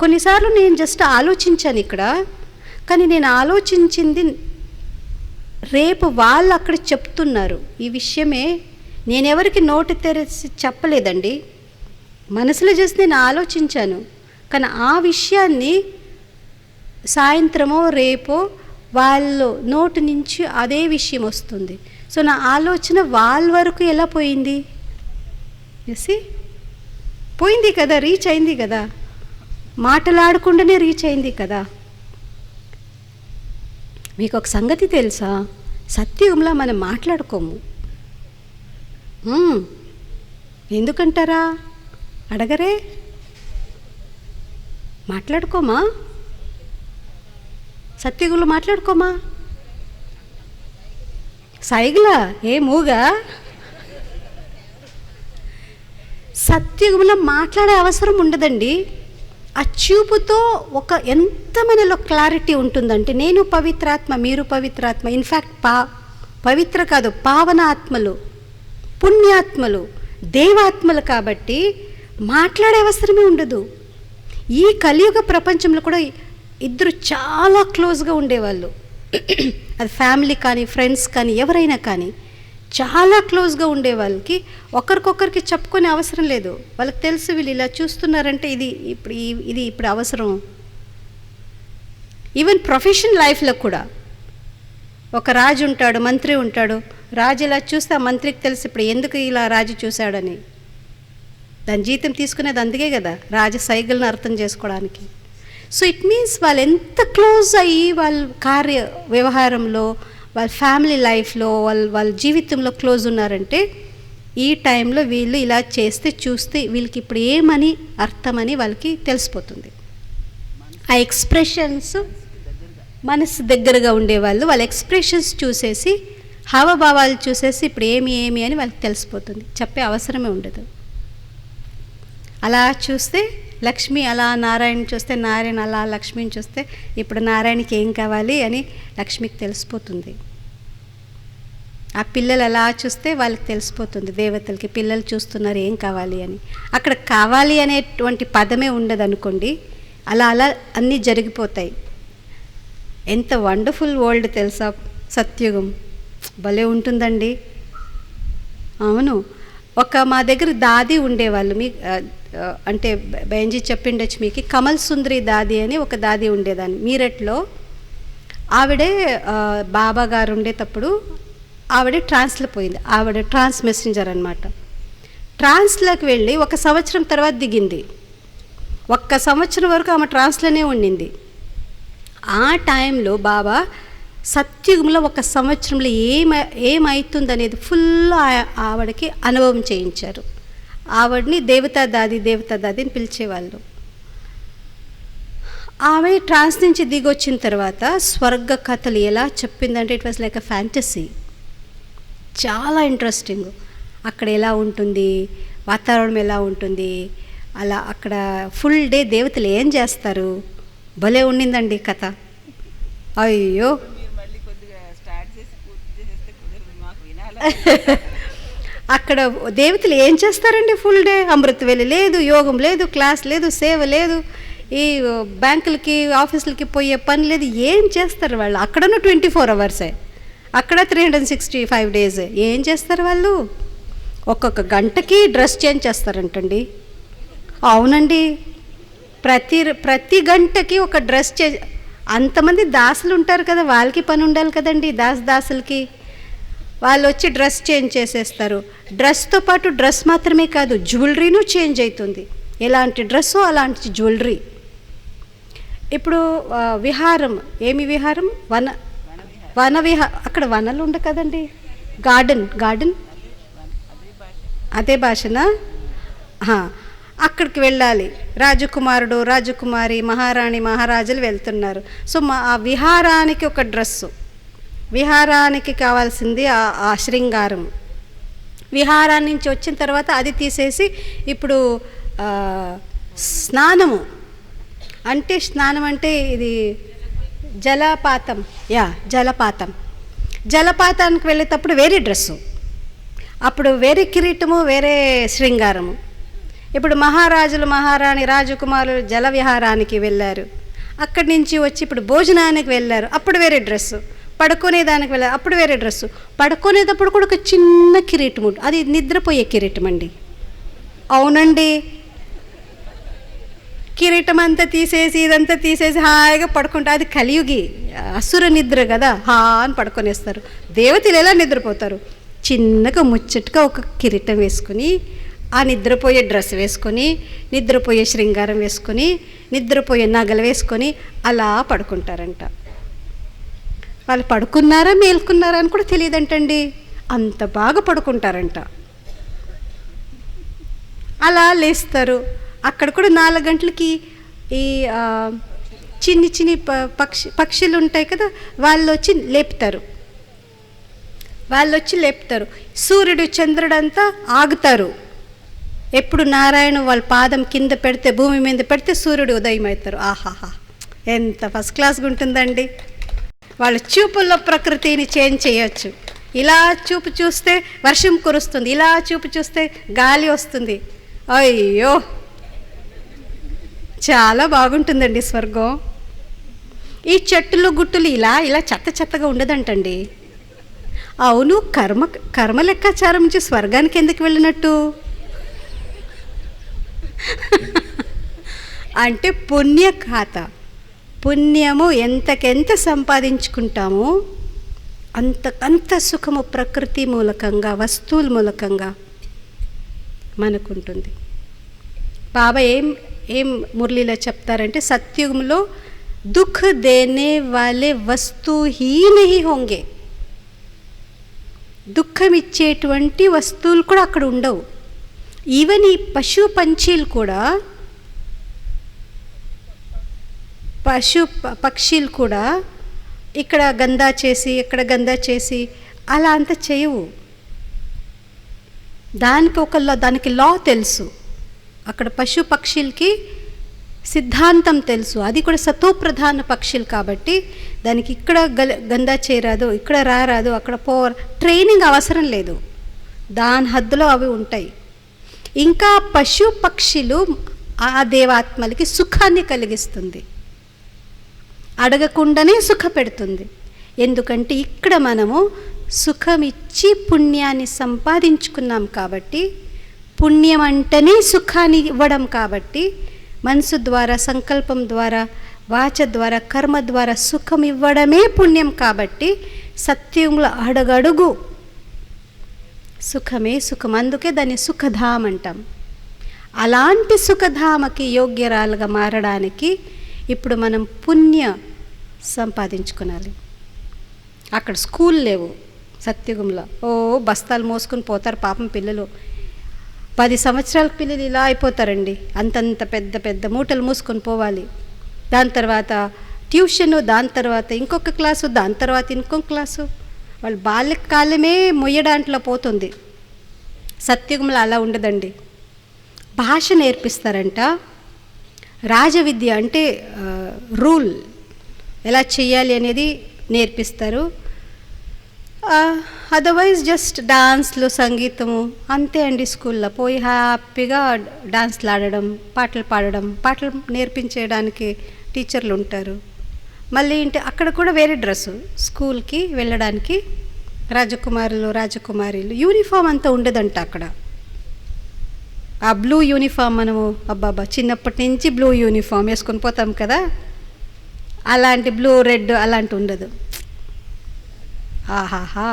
కొన్నిసార్లు నేను జస్ట్ ఆలోచించాను ఇక్కడ, కానీ నేను ఆలోచించింది రేపు వాళ్ళు అక్కడ చెప్తున్నారు. ఈ విషయమే నేనెవరికి నోటి తెరిచి చెప్పలేదండి, మనసులో చేసి నేను ఆలోచించాను. కానీ ఆ విషయాన్ని సాయంత్రమో రేపో వాళ్ళు నోటి నుంచి అదే విషయం వస్తుంది. సో నా ఆలోచన వాళ్ళ వరకు ఎలా పోయింది, చూసి పోయింది కదా, రీచ్ అయింది కదా, మాటలాడకుండానే రీచ్ అయింది కదా. మీకు ఒక సంగతి తెలుసా, సత్యుగంలో మనం మాట్లాడుకోము. ఎందుకంటారా? అడగరే, మాట్లాడుకోమా? సత్యుగంలో మాట్లాడుకోమా? సైగులా ఏ మూగా? సత్యుగంలో మాట్లాడే అవసరం ఉండదండి. ఆ చూపుతో ఒక ఎంత మనలో క్లారిటీ ఉంటుందంటే, నేను పవిత్రాత్మ, మీరు పవిత్రాత్మ, ఇన్ఫ్యాక్ట్ పవిత్ర కాదు, పావన ఆత్మలు, పుణ్యాత్మలు, దేవాత్మలు. కాబట్టి మాట్లాడే అవసరమే ఉండదు. ఈ కలియుగ ప్రపంచంలో కూడా ఇద్దరు చాలా క్లోజ్గా ఉండేవాళ్ళు. అది ఫ్యామిలీ కానీ ఫ్రెండ్స్ కానీ ఎవరైనా కానీ చాలా క్లోజ్గా ఉండే వాళ్ళకి ఒకరికొకరికి చెప్పుకునే అవసరం లేదు. వాళ్ళకి తెలుసు వీళ్ళు ఇలా చూస్తున్నారంటే ఇది ఇప్పుడు అవసరం. ఈవెన్ ప్రొఫెషనల్ లైఫ్లో కూడా ఒక రాజు ఉంటాడు, మంత్రి ఉంటాడు. రాజు ఇలా చూస్తే ఆ మంత్రికి తెలుసు ఇప్పుడు ఎందుకు ఇలా రాజు చూశాడని. దాని జీతం తీసుకునేది అందుకే కదా, రాజ సైకిల్ని అర్థం చేసుకోవడానికి. సో ఇట్ మీన్స్ వాళ్ళు ఎంత క్లోజ్ అయ్యి వాళ్ళ కార్య వ్యవహారంలో, వాళ్ళ ఫ్యామిలీ లైఫ్లో, వాళ్ళ జీవితంలో క్లోజ్ ఉన్నారంటే ఈ టైంలో వీళ్ళు ఇలా చేస్తే చూస్తే వీళ్ళకి ఇప్పుడు ఏమని అర్థమని వాళ్ళకి తెలిసిపోతుంది. ఆ ఎక్స్ప్రెషన్స్ మనసు దగ్గరగా ఉండేవాళ్ళు వాళ్ళ ఎక్స్ప్రెషన్స్ చూసేసి, హావభావాలు చూసేసి ఇప్పుడు ఏమి అని వాళ్ళకి తెలిసిపోతుంది. చెప్పే అవసరమే ఉండదు. అలా చూస్తే లక్ష్మి, అలా నారాయణ చూస్తే నారాయణ, అలా లక్ష్మిని చూస్తే ఇప్పుడు నారాయణకి ఏం కావాలి అని లక్ష్మికి తెలిసిపోతుంది. ఆ పిల్లలు అలా చూస్తే వాళ్ళకి తెలిసిపోతుంది, దేవతలకి పిల్లలు చూస్తున్నారు ఏం కావాలి అని. అక్కడ కావాలి అనేటువంటి పదమే ఉండదు అనుకోండి, అలా అన్నీ జరిగిపోతాయి. ఎంత వండర్ఫుల్ వరల్డ్ తెలుసా సత్యుగం, భలే ఉంటుందండి. అవును, మా దగ్గర దాది ఉండేవాళ్ళు, అంటే బెంజీ చెప్పిండొచ్చు మీకు, కమల్ సుందరి దాది అని ఒక దాది ఉండేదాన్ని మీరట్లో. ఆవిడే బాబా గారు ఉండేటప్పుడు ఆవిడే ట్రాన్స్లో పోయింది. ఆవిడ ట్రాన్స్ మెసెంజర్ అనమాట. ట్రాన్స్లోకి వెళ్ళి 1 సంవత్సరం తర్వాత దిగింది. 1 సంవత్సరం వరకు ఆమె ట్రాన్స్లోనే ఉండింది. ఆ టైంలో బాబా సత్యుగంలో 1 సంవత్సరంలో ఏమవుతుంది అనేది ఫుల్ ఆవిడకి అనుభవం చేయించారు. ఆవిడని దేవతా దాది అని పిలిచేవాళ్ళు. ఆమె ట్రాన్స్ నుంచి దిగొచ్చిన తర్వాత స్వర్గ కథలు ఎలా చెప్పిందంటే it was like a fantasy. చాలా ఇంట్రెస్టింగ్. అక్కడ ఎలా ఉంటుంది, వాతావరణం ఎలా ఉంటుంది, అలా అక్కడ ఫుల్ డే దేవతలు ఏం చేస్తారు, భలే ఉండిందండి కథ. అయ్యో అక్కడ దేవతలు ఏం చేస్తారండి ఫుల్ డే? అమృతవేళ లేదు, యోగం లేదు, క్లాస్ లేదు, సేవ లేదు, ఈ బ్యాంకులకి ఆఫీసులకి పోయే పని లేదు. ఏం చేస్తారు వాళ్ళు? అక్కడను 24 అవర్సే, అక్కడ 365 డేస్. ఏం చేస్తారు వాళ్ళు? ఒక్కొక్క గంటకి డ్రెస్ చేంజ్ చేస్తారంటండి. అవునండి, ప్రతి గంటకి ఒక డ్రెస్ చేంజ్. అంతమంది దాసులు ఉంటారు కదా, వాళ్ళకి పని ఉండాలి కదండి. దాసులకి వాళ్ళు వచ్చి డ్రెస్ చేంజ్ చేసేస్తారు. డ్రెస్తో పాటు డ్రెస్ మాత్రమే కాదు, జ్యువెలరీను చేంజ్ అవుతుంది. ఎలాంటి డ్రెస్సో అలాంటి జ్యువెలరీ. ఇప్పుడు విహారం, ఏమి విహారం? వన అక్కడ వనలు ఉండ కదండి, గార్డెన్ అదే భాషనా? అక్కడికి వెళ్ళాలి. రాజకుమారుడు, రాజకుమారి, మహారాణి, మహారాజులు వెళ్తున్నారు. సో ఆ విహారానికి ఒక డ్రెస్సు, విహారానికి కావాల్సింది ఆ శృంగారం. విహారాన్ని నుంచి వచ్చిన తర్వాత అది తీసేసి ఇప్పుడు స్నానము అంటే, స్నానం అంటే ఇది జలపాతం. జలపాతానికి వెళ్ళేటప్పుడు వేరే డ్రెస్సు, అప్పుడు వేరే కిరీటము, వేరే శృంగారము. ఇప్పుడు మహారాజులు, మహారాణి, రాజకుమారులు జల విహారానికి వెళ్ళారు. అక్కడి నుంచి వచ్చి ఇప్పుడు భోజనానికి వెళ్ళారు, అప్పుడు వేరే డ్రెస్సు. పడుకునేదానికి వెళ్ళారు, అప్పుడు వేరే డ్రెస్సు. పడుకునేటప్పుడు కూడా ఒక చిన్న కిరీటం ఉంటుంది, అది నిద్రపోయే కిరీటం అండి. అవునండి, కిరీటం అంతా తీసేసి ఇదంతా తీసేసి హాయిగా పడుకుంటా. అది కలియుగి అసుర నిద్ర కదా, అని పడుకొనేస్తారు. దేవతలు ఎలా నిద్రపోతారు? చిన్నగా ముచ్చటగా ఒక కిరీటం వేసుకుని, ఆ నిద్రపోయే డ్రెస్ వేసుకొని, నిద్రపోయే శృంగారం వేసుకొని, నిద్రపోయే నగలు వేసుకొని అలా పడుకుంటారంట. వాళ్ళు పడుకున్నారా మేల్కున్నారా అని కూడా తెలియదంటండి, అంత బాగా పడుకుంటారంట. అలా లేస్తారు. అక్కడ కూడా 4 గంటలకి ఈ చిన్ని పక్షులు ఉంటాయి కదా, వాళ్ళు వచ్చి లేపుతారు. సూర్యుడు, చంద్రుడంతా ఆగుతారు. ఎప్పుడు నారాయణ వాళ్ళ పాదం కింద పెడితే, భూమి మీద పెడితే సూర్యుడు ఉదయం అవుతారు. ఆహాహా, ఎంత ఫస్ట్ క్లాస్గా ఉంటుందండి. వాళ్ళ చూపుల్లో ప్రకృతిని చేంజ్ చేయొచ్చు. ఇలా చూపు చూస్తే వర్షం కురుస్తుంది, ఇలా చూపు చూస్తే గాలి వస్తుంది. అయ్యో, చాలా బాగుంటుందండి స్వర్గం. ఈ చెట్టులు గుట్టులు ఇలా చెత్తగా ఉండదంటండి. అవును, కర్మ లెక్కాచారం నుంచి స్వర్గానికి ఎందుకు వెళ్ళినట్టు? అంటే పుణ్యము ఎంతకెంత సంపాదించుకుంటామో అంతకంత సుఖము ప్రకృతి మూలకంగా, వస్తువుల మూలకంగా మనకుంటుంది. బాబా ఏం మురళీలో చెప్తారంటే, సత్యుగంలో దుఃఖ దేనే వాలే వస్తు హీ నహీ హోంగే. దుఃఖం ఇచ్చేటువంటి వస్తువులు కూడా అక్కడ ఉండవు. ఈవెన్ ఈ పక్షీలు కూడా ఇక్కడ గందా చేసి, ఇక్కడ గందా చేసి అలా అంత చేయవు. దానికి లా తెలుసు. అక్కడ పక్షులకి సిద్ధాంతం తెలుసు. అది కూడా సతోప్రధాన పక్షులు కాబట్టి దానికి ఇక్కడ గందా చేయరాదు, ఇక్కడ రారాదు, అక్కడ ట్రైనింగ్ అవసరం లేదు. దాని హద్దులో అవి ఉంటాయి. ఇంకా పక్షులు ఆ దేవాత్మలకి సుఖాన్ని కలిగిస్తుంది, అడగకుండానే సుఖ పెడుతుంది. ఎందుకంటే ఇక్కడ మనము సుఖమిచ్చి పుణ్యాన్ని సంపాదించుకున్నాం కాబట్టి పుణ్యం అంటేనే సుఖాన్ని ఇవ్వడం కాబట్టి మనసు ద్వారా, సంకల్పం ద్వారా, వాచ ద్వారా, కర్మ ద్వారా సుఖం ఇవ్వడమే పుణ్యం కాబట్టి సత్యంలో అడుగడుగు సుఖమే సుఖం. అందుకే దాన్ని సుఖధామ్ అంటాం. అలాంటి సుఖధామకి యోగ్యరాలుగా మారడానికి ఇప్పుడు మనం పుణ్య సంపాదించుకోవాలి. అక్కడ స్కూల్ లేవు సత్యుగంలో. బస్తాలు మోసుకొని పోతారు పాపం పిల్లలు. 10 సంవత్సరాల పిల్లలు ఇలా అయిపోతారండి. అంతంత పెద్ద పెద్ద మూటలు మూసుకొని పోవాలి. దాని తర్వాత ట్యూషను, దాని తర్వాత ఇంకొక క్లాసు, దాని తర్వాత ఇంకొక క్లాసు. వాళ్ళు బాల్యకాలమే మొయ్యడాంట్లో పోతుంది. సత్యుగంలో అలా ఉండదండి. భాష నేర్పిస్తారంట. రాజవిద్య అంటే రూల్ ఎలా చేయాలి అనేది నేర్పిస్తారు. అదర్వైజ్ జస్ట్ డాన్స్లు, సంగీతము అంతే అండి. స్కూల్లో పోయి హ్యాపీగా డాన్స్లు ఆడడం, పాటలు పాడడం, పాటలు నేర్పించేయడానికి టీచర్లు ఉంటారు. మళ్ళీ ఇంటి అక్కడ కూడా వేరే డ్రెస్సు. స్కూల్కి వెళ్ళడానికి రాజకుమారులు, రాజకుమారీలు యూనిఫామ్ అంతా ఉండదంట అక్కడ. ఆ బ్లూ యూనిఫామ్ మనము అబ్బాబా చిన్నప్పటి నుంచి బ్లూ యూనిఫామ్ వేసుకొని పోతాం కదా, అలాంటి బ్లూ రెడ్ అలాంటి ఉండదు. ఆహాహా.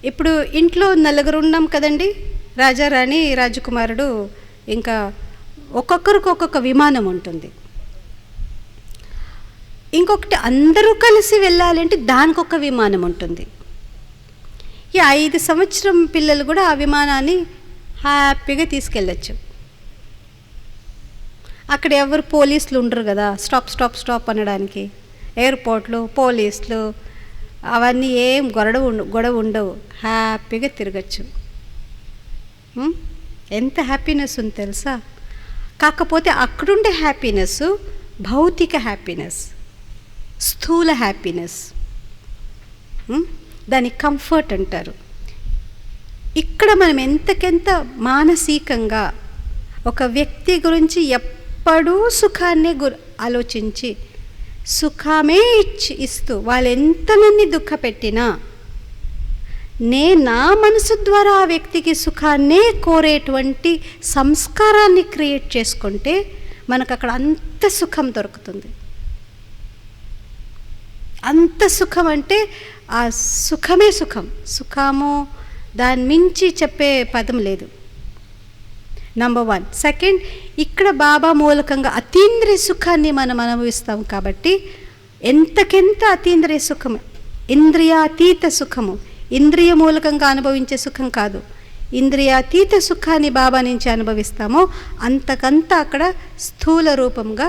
ఇప్పుడు ఇంట్లో 4 ఉన్నాం కదండి, రాజారాణి, రాజకుమారుడు, ఇంకా ఒక్కొక్కరికి ఒక్కొక్క విమానం ఉంటుంది. ఇంకొకటి అందరూ కలిసి వెళ్ళాలంటే దానికి ఒక విమానం ఉంటుంది. ఈ 5 సంవత్సరం పిల్లలు కూడా ఆ విమానాన్ని హ్యాపీగా తీసుకెళ్ళచ్చు. అక్కడ ఎవరు పోలీసులు ఉండరు కదా, స్టాప్ స్టాప్ స్టాప్ అనడానికి. ఎయిర్పోర్ట్లు, పోలీసులు అవన్నీ ఏం గొడవ ఉండవు. హ్యాపీగా తిరగచ్చు. ఎంత హ్యాపీనెస్ ఉంది తెలుసా. కాకపోతే అక్కడుండే హ్యాపీనెస్ భౌతిక హ్యాపీనెస్, స్థూల హ్యాపీనెస్, దాన్ని కంఫర్ట్ అంటారు. ఇక్కడ మనం ఎంతకెంత మానసికంగా ఒక వ్యక్తి గురించి ఎప్పుడూ సుఖాన్నే ఆలోచించి సుఖమే ఇస్తూ వాళ్ళు ఎంతమంది దుఃఖపెట్టినా నా మనసు ద్వారా ఆ వ్యక్తికి సుఖాన్నే కోరేటువంటి సంస్కారాన్ని క్రియేట్ చేసుకుంటే మనకు అక్కడ అంత సుఖం దొరుకుతుంది. అంత సుఖం అంటే ఆ సుఖమే సుఖం. సుఖము దాని మించి చెప్పే పదం లేదు. నంబర్ 1. సెకండ్, ఇక్కడ బాబా మూలకంగా అతీంద్రియ సుఖాన్ని మనం అనుభవిస్తాం కాబట్టి ఎంతకెంత అతీంద్రియ సుఖము, ఇంద్రియాతీత సుఖము, ఇంద్రియ మూలకంగా అనుభవించే సుఖం కాదు, ఇంద్రియాతీత సుఖాన్ని బాబా నుంచి అనుభవిస్తామో అంతకంత అక్కడ స్థూల రూపంగా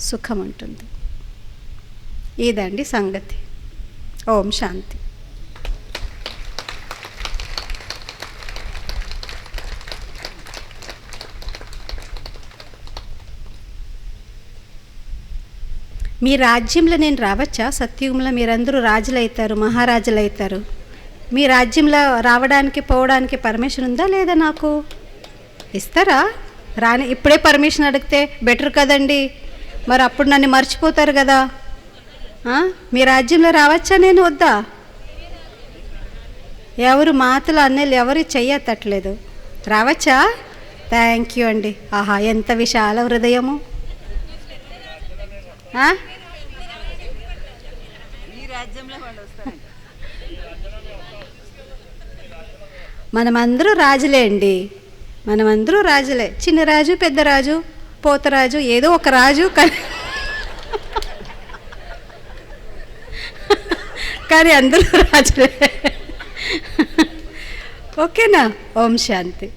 సుఖం ఉంటుంది. ఇదండి సంగతి. ఓం శాంతి. మీ రాజ్యంలో నేను రావచ్చా? సత్యుగంలో మీరందరూ రాజులు అవుతారు, మహారాజులు అవుతారు. మీ రాజ్యంలో రావడానికి పోవడానికి పర్మిషన్ ఉందా లేదా? నాకు ఇస్తారా? రాని ఇప్పుడే పర్మిషన్ అడిగితే బెటర్ కదండి. మరి అప్పుడు నన్ను మర్చిపోతారు కదా. మీ రాజ్యంలో రావచ్చా నేను? వద్దా? ఎవరు మాతలు అన్నలు ఎవరు చెయ్యట్లేదు. రావచ్చా? థ్యాంక్ యూ అండి. ఆహా, ఎంత విశాల హృదయము. మనమందరూ రాజులే అండి, మనమందరూ రాజులే. చిన్న రాజు, పెద్ద రాజు, పోతరాజు, ఏదో ఒక రాజు. కానీ అందరూ రాజులే. ఓకేనా? ఓం శాంతి.